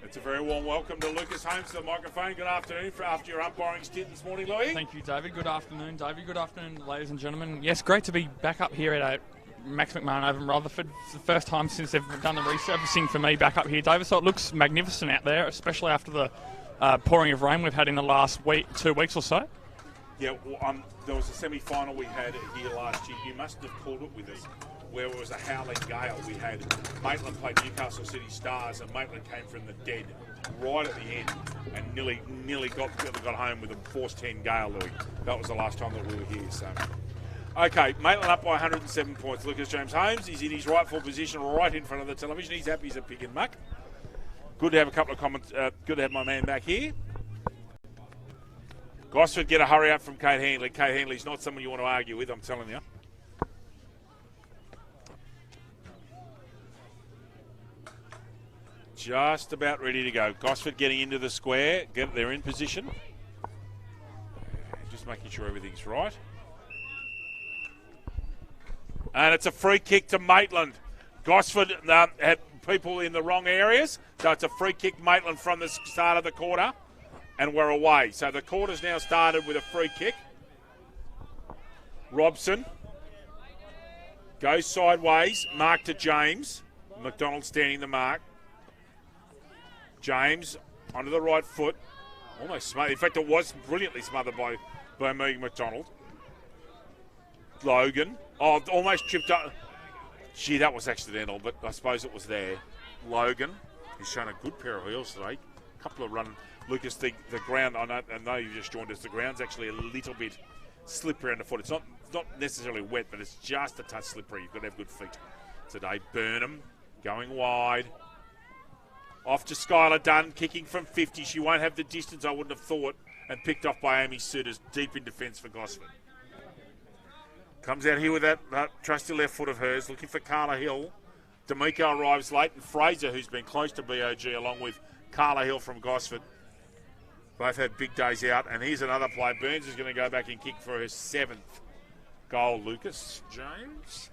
It's a very warm welcome to Lucas Holmes to the microphone. Good afternoon after your umpiring stint this morning, Louis. Thank you, David. Good afternoon, David. Good afternoon, ladies and gentlemen. Yes, great to be back up here at Max McMahon over in Rutherford. It's the first time since they've done the resurfacing for me back up here, David. So it looks magnificent out there, especially after the pouring of rain we've had in the last 2 weeks or so. Yeah, well, there was a semi-final we had here last year. You must have called it with us, where it was a howling gale. We had Maitland played Newcastle City Stars, and Maitland came from the dead right at the end and nearly got home with a force 10 gale, Louis. That was the last time that we were here. So, okay, Maitland up by 107 points. Lucas James Holmes, he's in his rightful position right in front of the television. He's happy as a pig in muck. Good to have a couple of comments. Good to have my man back here. Gosford get a hurry up from Kate Handley. Kate Handley's not someone you want to argue with, I'm telling you. Just about ready to go. Gosford getting into the square. They're in position. Just making sure everything's right. And it's a free kick to Maitland. Gosford had people in the wrong areas. So it's a free kick, Maitland, from the start of the quarter. And we're away. So the quarter's now started with a free kick. Robson goes sideways. Mark to James. McDonald standing the mark. James onto the right foot. Almost smothered. In fact, it was brilliantly smothered by Birmingham McDonald. Logan. Oh, almost tripped up. Gee, that was accidental, but I suppose it was there. Logan. He's shown a good pair of heels today. A couple of run. Lucas, the ground, I know you've just joined us, the ground's actually a little bit slippery underfoot. It's not necessarily wet, but it's just a touch slippery. You've got to have good feet today. Burnham going wide. Off to Skylar Dunn, kicking from 50. She won't have the distance, I wouldn't have thought, and picked off by Amy Suiters, deep in defence for Gosford. Comes out here with that trusty left foot of hers, looking for Carla Hill. D'Amico arrives late, and Fraser, who's been close to BOG, along with Carla Hill from Gosford. Both had big days out, and here's another play. Burns is going to go back and kick for her 7th goal. Lucas James.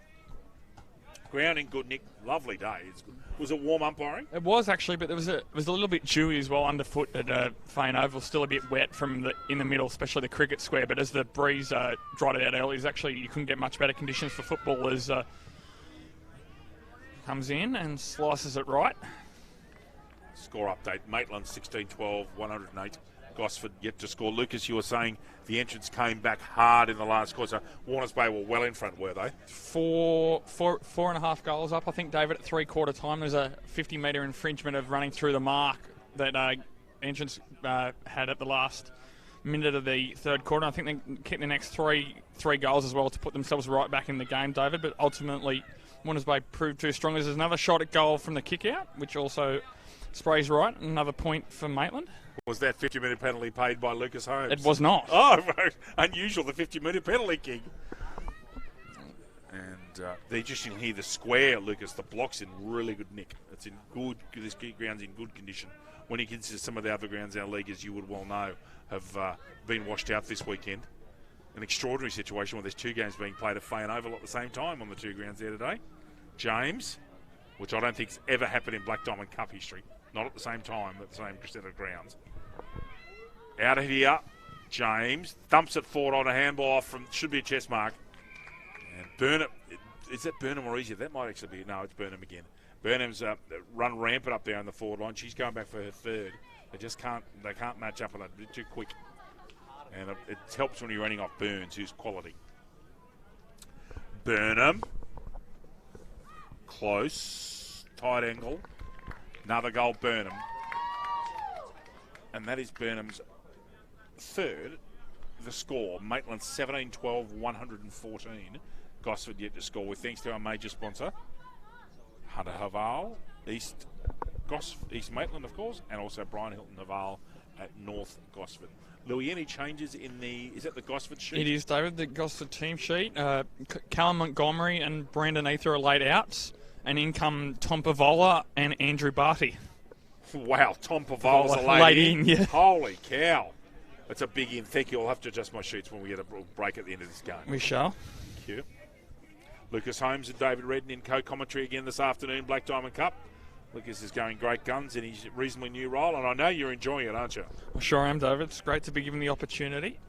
Ground in good, Nick. Lovely day. Was it warm umpiring? It was actually, but it was a little bit dewy as well underfoot at Fane Oval. Still a bit wet from in the middle, especially the cricket square. But as the breeze dried it out early, you couldn't get much better conditions for football as comes in and slices it right. Score update. Maitland 16-12, 108. Gosford yet to score. Lucas, you were saying the entrance came back hard in the last quarter. Warners Bay were well in front, were they? Four and a half goals up, I think, David, at three-quarter time. There's a 50-metre infringement of running through the mark that entrance had at the last minute of the third quarter. I think they kicked the next three goals as well to put themselves right back in the game, David, but ultimately Warners Bay proved too strong. There's another shot at goal from the kick-out, which also sprays right. Another point for Maitland. Was that 50-minute penalty paid by Lucas Holmes? It was not. Oh, unusual, the 50-minute penalty kick. And they're just in here, the square, Lucas, the block's in really good nick. It's in good, this ground's in good condition. When you consider some of the other grounds in our league, as you would well know, have been washed out this weekend. An extraordinary situation where there's two games being played at Fane Oval at the same time on the two grounds there today. James, which I don't think's ever happened in Black Diamond Cup history. Not at the same time, at the same set of grounds. Out of here, James thumps it forward on a handball off from, should be a chest mark. And Burnham, is that Burnham or Easier? That might actually be, no, it's Burnham again. Burnham's run rampant up there on the forward line. She's going back for her third. They can't match up on it. A bit too quick. And it helps when you're running off Burns, who's quality. Burnham. Close. Tight angle. Another goal, Burnham. And that is Burnham's third. The score, Maitland 17-12, 114. Gosford yet to score, with thanks to our major sponsor, Hunter Haval, East Maitland, of course, and also Brian Hilton Haval at North Gosford. Louis, any changes in is that the Gosford sheet? It is, David, the Gosford team sheet. Callum Montgomery and Brandon Ether are laid out, and in come Tom Pavola and Andrew Barty. Wow, Tom Pavola's a laid in. Yeah. Holy cow. That's a big in. Thank you. I'll have to adjust my sheets when we get a break at the end of this game. We shall. Thank you. Lucas Holmes and David Redden in co-commentary again this afternoon, Black Diamond Cup. Lucas is going great guns in his reasonably new role, and I know you're enjoying it, aren't you? I sure am, David. It's great to be given the opportunity.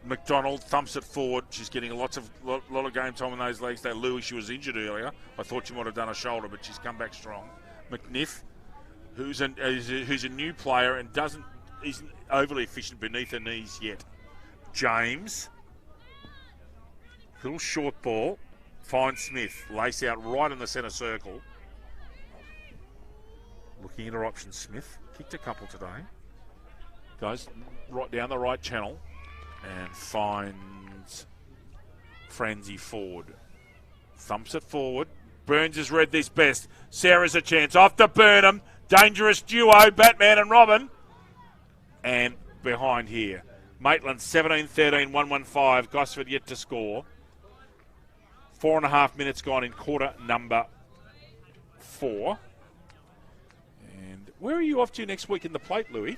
McDonald thumps it forward. She's getting lot of game time in those legs. That Louis, she was injured earlier. I thought she might have done a shoulder, but she's come back strong. McNiff, who's a new player and isn't overly efficient beneath her knees yet. James, little short ball, finds Smith. Lace out right in the centre circle. Looking at her options, Smith kicked a couple today. Goes right down the right channel. And finds Franzi Ford. Thumps it forward. Burns has read this best. Sarah's a chance. Off to Burnham. Dangerous duo, Batman and Robin. And behind here. Maitland 17-13, 1-1-5. Gosford yet to score. 4.5 minutes gone in quarter number 4. And where are you off to next week in the plate, Louis?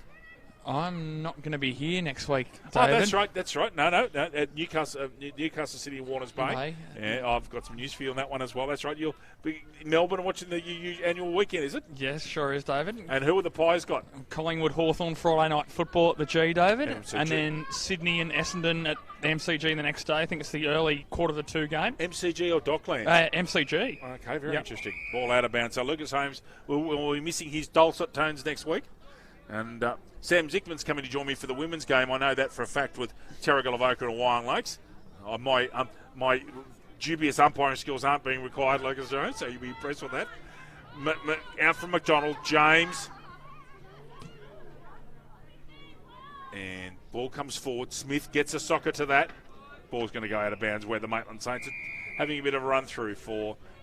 I'm not going to be here next week, David. Oh, that's right. No. At Newcastle City and Warners Bay. Yeah, I've got some news for you on that one as well. That's right. You'll be in Melbourne watching the annual weekend, is it? Yes, sure is, David. And who are the Pies got? Collingwood Hawthorn Friday night football at the G, David. MCG. And then Sydney and Essendon at the MCG the next day. I think it's the early quarter of 2 game. MCG or Docklands? MCG. Okay, very interesting. Ball out of bounds. So Lucas Holmes will be missing his dulcet tones next week. And Sam Zickman's coming to join me for the women's game. I know that for a fact with Terragallavoka and Wyong Lakes. My dubious umpiring skills aren't being required, Lucas Jones, so you'll be impressed with that. Out from McDonald, James. And ball comes forward. Smith gets a soccer to that. Ball's going to go out of bounds where the Maitland Saints are having a bit of a run through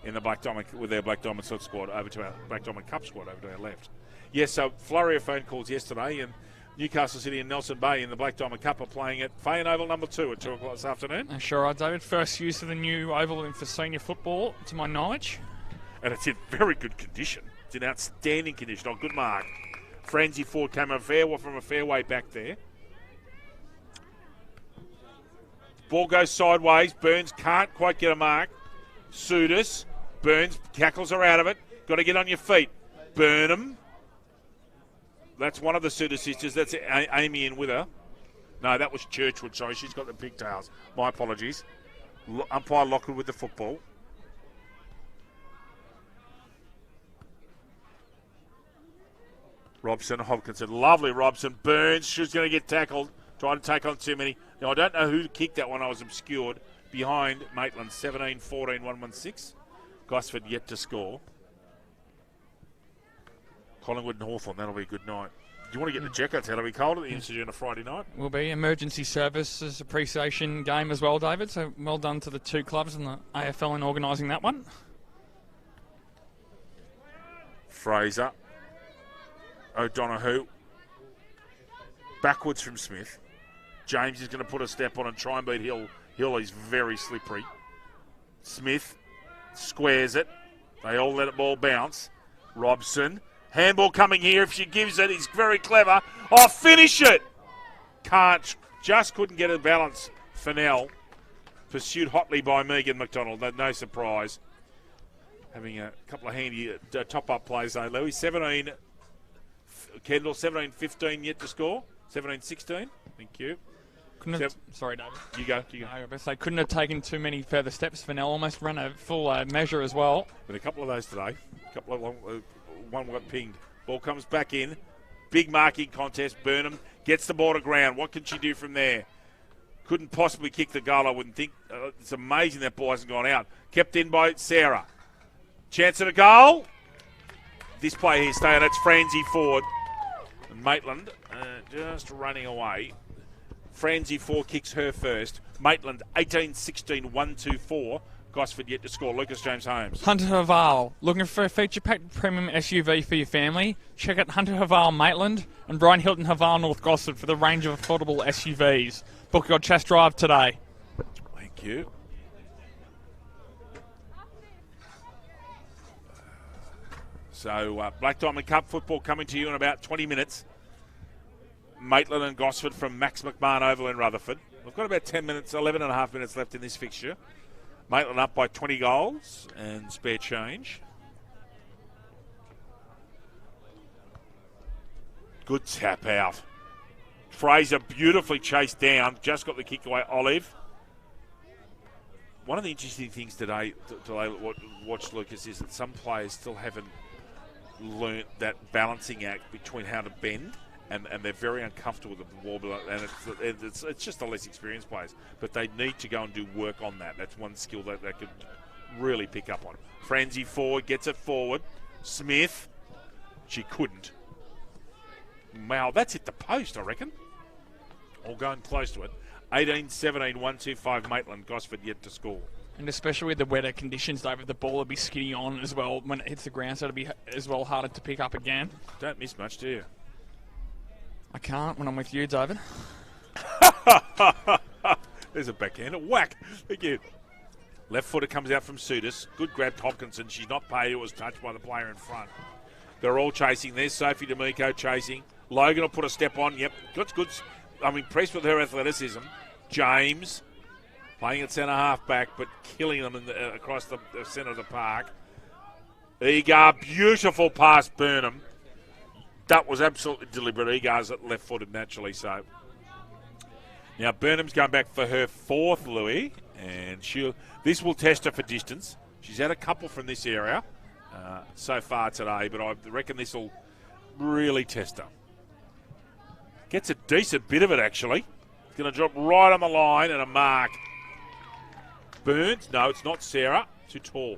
in the Black Diamond with their Black Diamond squad over to our Black Diamond Cup squad over to our left. Yes, so flurry of phone calls yesterday, and Newcastle City and Nelson Bay in the Black Diamond Cup are playing at Fay and Oval number 2 at 2 o'clock this afternoon. Sure are, David. First use of the new oval for senior football, to my knowledge. And it's in very good condition. It's in outstanding condition. Oh, good mark. Franzi Ford came from a fairway back there. Ball goes sideways. Burns can't quite get a mark. Sudis. Burns tackles her out of it. Got to get on your feet. Burnham. That's one of the Sudis sisters. That's Amy in with her. No, that was Churchwood. Sorry, she's got the pigtails. My apologies. Umpire Lockwood with the football. Robson, Hopkinson. Lovely Robson. Burns. She's going to get tackled. Trying to take on too many. Now, I don't know who kicked that one. I was obscured. Behind Maitland. 17-14, 1-1-6. Gosford yet to score. Collingwood and Hawthorn, that'll be a good night. Do you want to get the jackets out? It'll be cold at the Institute on a Friday night. Will be. Emergency Services Appreciation game as well, David. So well done to the two clubs and the AFL in organising that one. Fraser. O'Donoghue. Backwards from Smith. James is going to put a step on and try and beat Hill. Hill is very slippery. Smith squares it. They all let the ball bounce. Robson. Handball coming here. If she gives it, he's very clever. Oh, finish it! Can't. Just couldn't get a balance. Fennell. Pursued hotly by Megan McDonald. No surprise. Having a couple of handy top-up plays, though, Louis. 17. Kendall, 17-15 yet to score. 17-16. Thank you. Sorry, David. You go. They couldn't have taken too many further steps. Fennell almost ran a full measure as well. But a couple of those today. A couple of long... one got pinged. Ball comes back in. Big marking contest. Burnham gets the ball to ground. What can she do from there? Couldn't possibly kick the goal, I wouldn't think. It's amazing that ball hasn't gone out. Kept in by Sarah. Chance at a goal. This play here, stay on. It's Franzi Ford. And Maitland just running away. Franzi Ford kicks her first. Maitland 18-16, 1-2-4. Gosford yet to score. Lucas James Holmes. Hunter Haval. Looking for a feature-packed premium SUV for your family? Check out Hunter Haval Maitland and Brian Hilton Haval North Gosford for the range of affordable SUVs. Book your test drive today. Thank you. So, Black Diamond Cup football coming to you in about 20 minutes. Maitland and Gosford from Max McMahon Oval in Rutherford. We've got about 10 minutes, 11 and a half minutes left in this fixture. Maitland up by 20 goals and spare change. Good tap out. Fraser beautifully chased down. Just got the kick away. Olive. One of the interesting things today to watch, Lucas, is that some players still haven't learnt that balancing act between how to bend, and they're very uncomfortable with the ball. And it's just the less experienced players. But they need to go and do work on that. That's one skill that they could really pick up on. Franzi forward, gets it forward. Smith. She couldn't. Wow, that's hit the post, I reckon. Or going close to it. 18-17, 1-2-5 Maitland. Gosford yet to score. And especially with the wetter conditions, David, the ball will be skinny on as well when it hits the ground, so it'll be as well harder to pick up again. Don't miss much, do you? I can't when I'm with you, David. There's a backhander. Whack. Again. Left footer comes out from Sudis. Good grab, Hopkinson. She's not paid. It was touched by the player in front. They're all chasing. There's Sophie D'Amico chasing. Logan will put a step on. Yep. Good. I'm impressed with her athleticism. James playing at centre half back, but killing them across the centre of the park. Egar, beautiful pass, Burnham. That was absolutely deliberate. Egar's left footed naturally, so. Now Burnham's going back for her fourth, Louis, and this will test her for distance. She's had a couple from this area so far today, but I reckon this will really test her. Gets a decent bit of it, actually. It's going to drop right on the line and a mark. Burns? No, it's not Sarah. Too tall.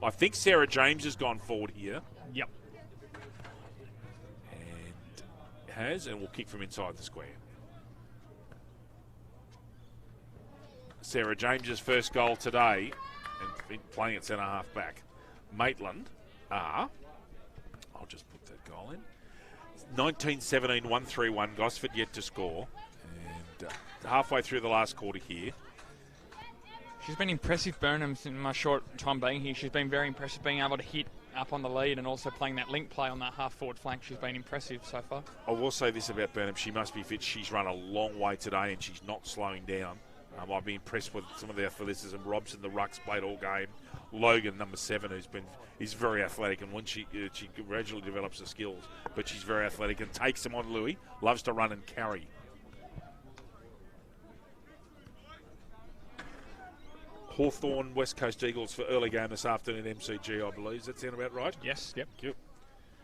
I think Sarah James has gone forward here. Yep. And will kick from inside the square. Sarah James's first goal today, and playing at centre half back. Maitland I'll just put that goal in. 19-17, 1-3-1. Gosford yet to score. And halfway through the last quarter here. She's been impressive, Burnham, in my short time being here. She's been very impressive being able to hit up on the lead and also playing that link play on that half-forward flank. She's been impressive so far. I will say this about Burnham. She must be fit. She's run a long way today and she's not slowing down. I've been impressed with some of the athleticism. Robson, the rucks, played all game. Logan, number 7, is very athletic, and when she gradually develops the skills, but she's very athletic and takes them on Louis. Loves to run and carry. Hawthorn, West Coast Eagles for early game this afternoon at MCG, I believe. Does that sound about right? Yes. Yep.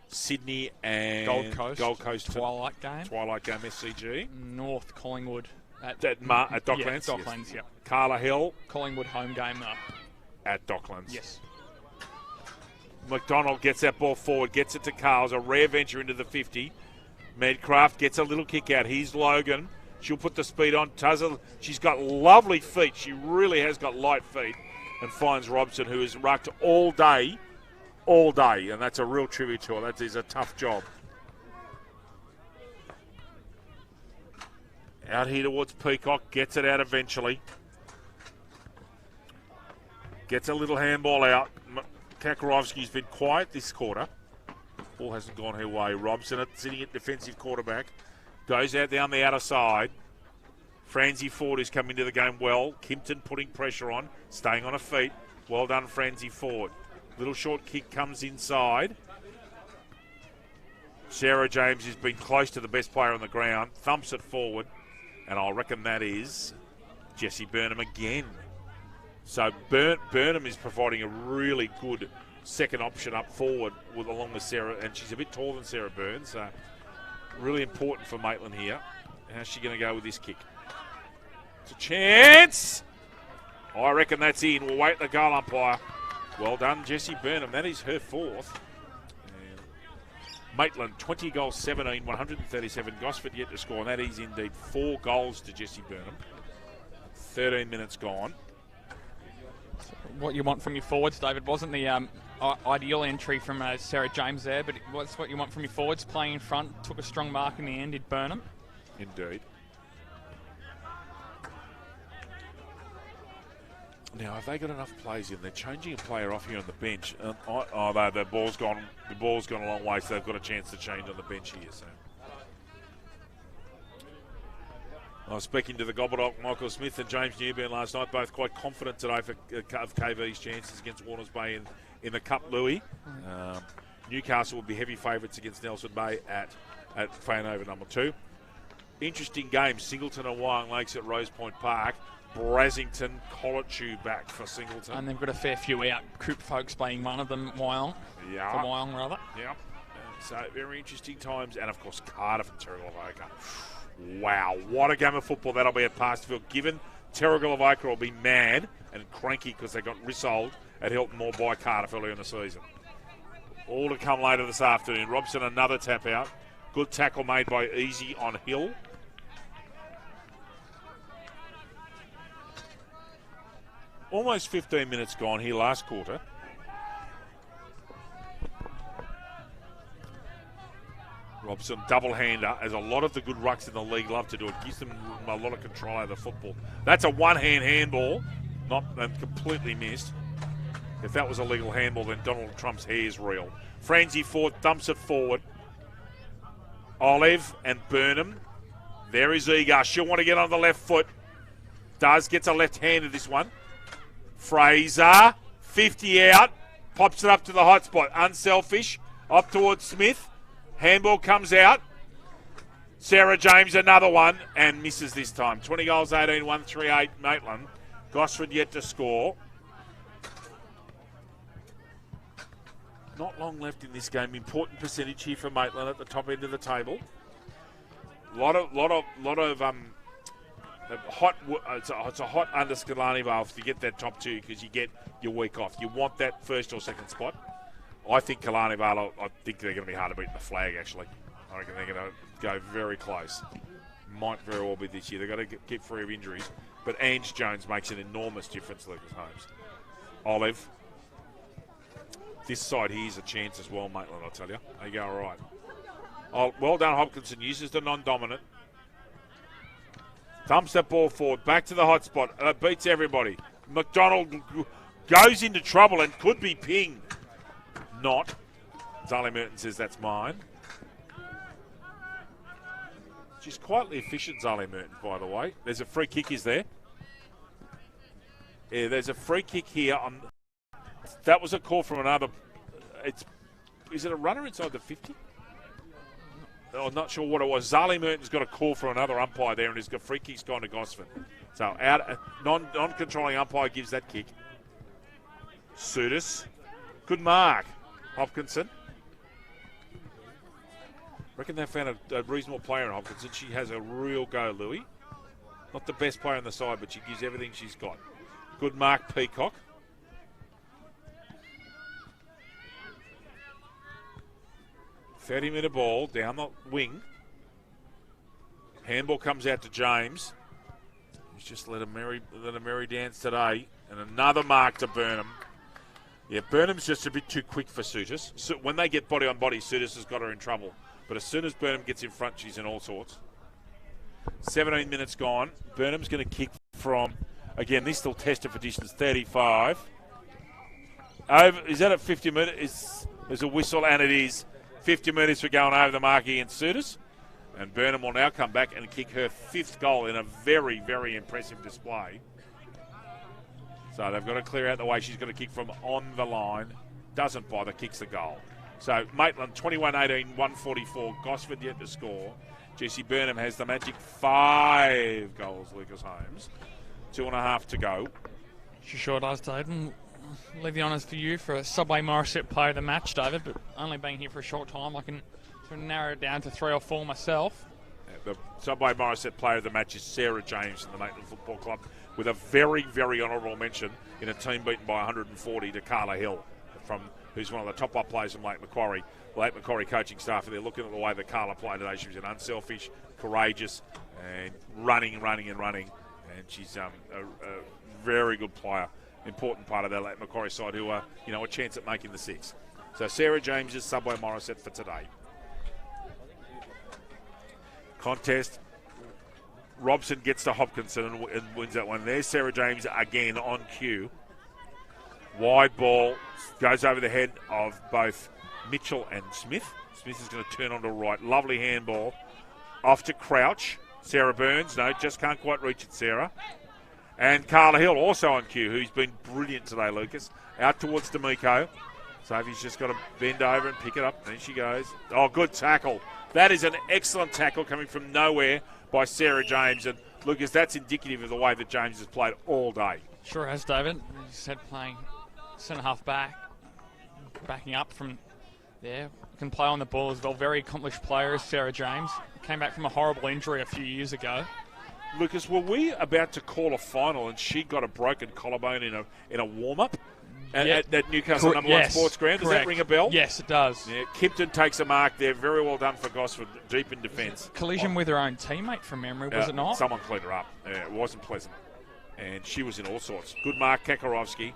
Sydney and Gold Coast Twilight game, SCG. North Collingwood at Docklands. Yeah, Docklands, yes. Yep. Carla Hill. Collingwood home game though. At Docklands. Yes. McDonald gets that ball forward, gets it to Carl's, a rare venture into the 50. Medcraft gets a little kick out. Here's Logan. She'll put the speed on. She's got lovely feet. She really has got light feet. And finds Robson, who has rucked all day. And that's a real tribute to her. That is a tough job. Out here towards Peacock. Gets it out eventually. Gets a little handball out. Kakarovsky's been quiet this quarter. Ball hasn't gone her way. Robson sitting at defensive quarterback. Goes out down the outer side. Franzi Ford is coming to the game well. Kimpton putting pressure on. Staying on her feet. Well done, Franzi Ford. Little short kick comes inside. Sarah James has been close to the best player on the ground. Thumps it forward. And I reckon that is Jessie Burnham again. So Burnham is providing a really good second option up forward along with Sarah. And she's a bit taller than Sarah Burns. So really important for Maitland here. How's she going to go with this kick? It's a chance. I reckon that's in. We'll wait the goal umpire. Well done, Jessie Burnham. That is her fourth. And Maitland, 20 goals, 17, 137. Gosford yet to score. And that is indeed 4 goals to Jessie Burnham. 13 minutes gone. What you want from your forwards, David, wasn't the ideal entry from Sarah James there, but what's what you want from your forwards, playing in front, took a strong mark in the end, did Burnham. Indeed. Now, have they got enough plays in? They're changing a player off here on the bench. The ball's gone a long way, so they've got a chance to change on the bench here. So I was speaking to the Gobbledock, Michael Smith and James Newburn last night, both quite confident today of KV's chances against Warners Bay in the Cup, Louis. Newcastle will be heavy favourites against Nelson Bay at Fanova number 2. Interesting game, Singleton and Wyong Lakes at Rose Point Park. Brassington, Colletu back for Singleton. And they've got a fair few out, Coop folks being one of them, Wyong. Yeah. For Wyong, rather. Yeah. So, very interesting times. And, of course, Cardiff and Terragalovoca. Wow, what a game of football that'll be at Pasterfield. Given Terragalovoca will be mad and cranky because they got rissoled at Hilton Moore by Cardiff earlier in the season. All to come later this afternoon. Robson, another tap out. Good tackle made by Easy on Hill. Almost 15 minutes gone here last quarter. Robson, double-hander, as a lot of the good rucks in the league love to do. It gives them a lot of control over the football. That's a one-hand handball, not completely missed. If that was a legal handball, then Donald Trump's hair is real. Franzi Ford dumps it forward. Olive and Burnham. There is Egar. She'll want to get on the left foot. Gets a left-handed this one. Fraser, 50 out. Pops it up to the hot spot. Unselfish. Up towards Smith. Handball comes out. Sarah James, another one, and misses this time. 20 goals, 18, 138 Maitland. Gosford yet to score. Not long left in this game. Important percentage here for Maitland at the top end of the table. Lot of hot. It's a hot under Skalani Vale to get that top 2 because you get your week off. You want that first or second spot. I think Kalani Vale, I think they're going to be hard to beat in the flag, actually. I reckon they're going to go very close. Might very well be this year. They've got to keep free of injuries. But Ange Jones makes an enormous difference, Lucas Holmes. Olive. This side here is a chance as well, Maitland, I'll tell you. They go all right. Oh, well done, Hopkinson. Uses the non-dominant. Thumps that ball forward. Back to the hot spot. Beats everybody. McDonald goes into trouble and could be pinged. Not. Zali Merton says that's mine. She's quietly efficient, Zali Merton, by the way. There's a free kick, is there? Yeah, there's a free kick here. That was a call from another. Is it a runner inside the 50? I'm not sure what it was. Zali Merton's got a call from another umpire there, and he's got free kicks gone to Gosford. So non-controlling umpire gives that kick. Sudis. Good mark. Hopkinson. Reckon they found a reasonable player in Hopkinson. She has a real go, Louis. Not the best player on the side, but she gives everything she's got. Good mark, Peacock. .30-metre ball down the wing. Handball comes out to James. He's just let a merry dance today. And another mark to Burnham. Yeah, Burnham's just a bit too quick for Sutis. So when they get body on body, Sutis has got her in trouble. But as soon as Burnham gets in front, she's in all sorts. 17 minutes gone. Burnham's going to kick from, again, this still tested for distance, 35. Over, is that at 50 metres? There's a whistle, and it is 50 metres for going over the mark against Sutis. And Burnham will now come back and kick her 5th goal in a very, very impressive display. So they've got to clear out the way. She's going to kick from on the line. Doesn't bother, kicks the goal. So Maitland, 21-18, 144. Gosford yet to score. Jessie Burnham has the magic 5 goals, Lucas Holmes. 2.5 to go. She sure does, David. And leave the honours for you for a Subway Morissette player of the match, David. But only being here for a short time, I can sort of narrow it down to 3 or 4 myself. The Subway Morissette player of the match is Sarah James from the Maitland Football Club, with a very, very honourable mention in a team beaten by 140 to Carla Hill, who's one of the top up players from Lake Macquarie. The Lake Macquarie coaching staff, they're looking at the way that Carla played today. She was unselfish, courageous, and running. And she's a very good player, important part of that Lake Macquarie side who are, a chance at making the 6. So Sarah James is Subway Morissette for today. Contest. Robson gets to Hopkinson and wins that one. There's Sarah James again on cue. Wide ball goes over the head of both Mitchell and Smith. Smith is going to turn on to right. Lovely handball. Off to Crouch. Sarah Burns, no, just can't quite reach it, Sarah. And Carla Hill also on cue, who's been brilliant today, Lucas. Out towards D'Amico. Sophie's just got to bend over and pick it up. There she goes. Oh, good tackle. That is an excellent tackle coming from nowhere by Sarah James. And, Lucas, that's indicative of the way that James has played all day. Sure has, David. He said playing centre-half back, backing up from there. Can play on the ball as well. Very accomplished player is Sarah James. Came back from a horrible injury a few years ago. Lucas, were we about to call a final and she got a broken collarbone in a warm-up at Newcastle number one sports ground? Does that ring a bell? Yes, it does. Yeah, Kipton takes a mark there. Very well done for Gosford, deep in defence. Collision with her own teammate from memory, was it not? Someone cleaned her up. It wasn't pleasant. And she was in all sorts. Good mark, Kakarovsky.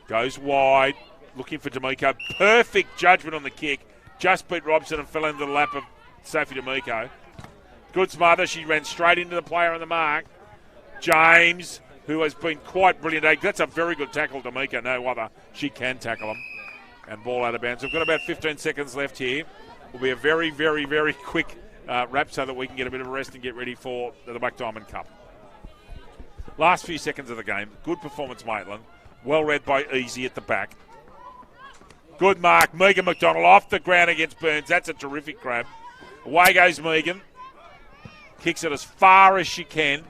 Goes wide, looking for D'Amico. Perfect judgment on the kick. Just beat Robson and fell into the lap of Sophie D'Amico. Good smother. She ran straight into the player on the mark. James, who has been quite brilliant. That's a very good tackle, D'Amico. No other. She can tackle him. And ball out of bounds. We've got about 15 seconds left here. Will be a very, very, very quick wrap so that we can get a bit of a rest and get ready for the Black Diamond Cup. Last few seconds of the game. Good performance, Maitland. Well read by Easy at the back. Good mark. Megan McDonald off the ground against Burns. That's a terrific grab. Away goes Megan. Kicks it as far as she can.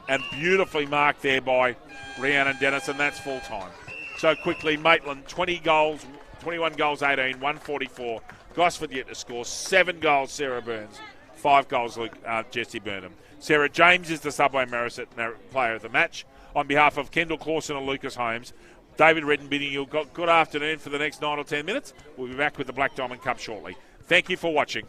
And beautifully marked there by Rhiannon Dennis. And that's full time. So quickly, Maitland, 21 goals, 18, 144. Gosford yet to score. 7 goals, Sarah Burns. 5 goals, Jessie Burnham. Sarah James is the Subway Marist player of the match. On behalf of Kendall Clawson and Lucas Holmes, David Redden bidding you good afternoon for the next 9 or 10 minutes. We'll be back with the Black Diamond Cup shortly. Thank you for watching.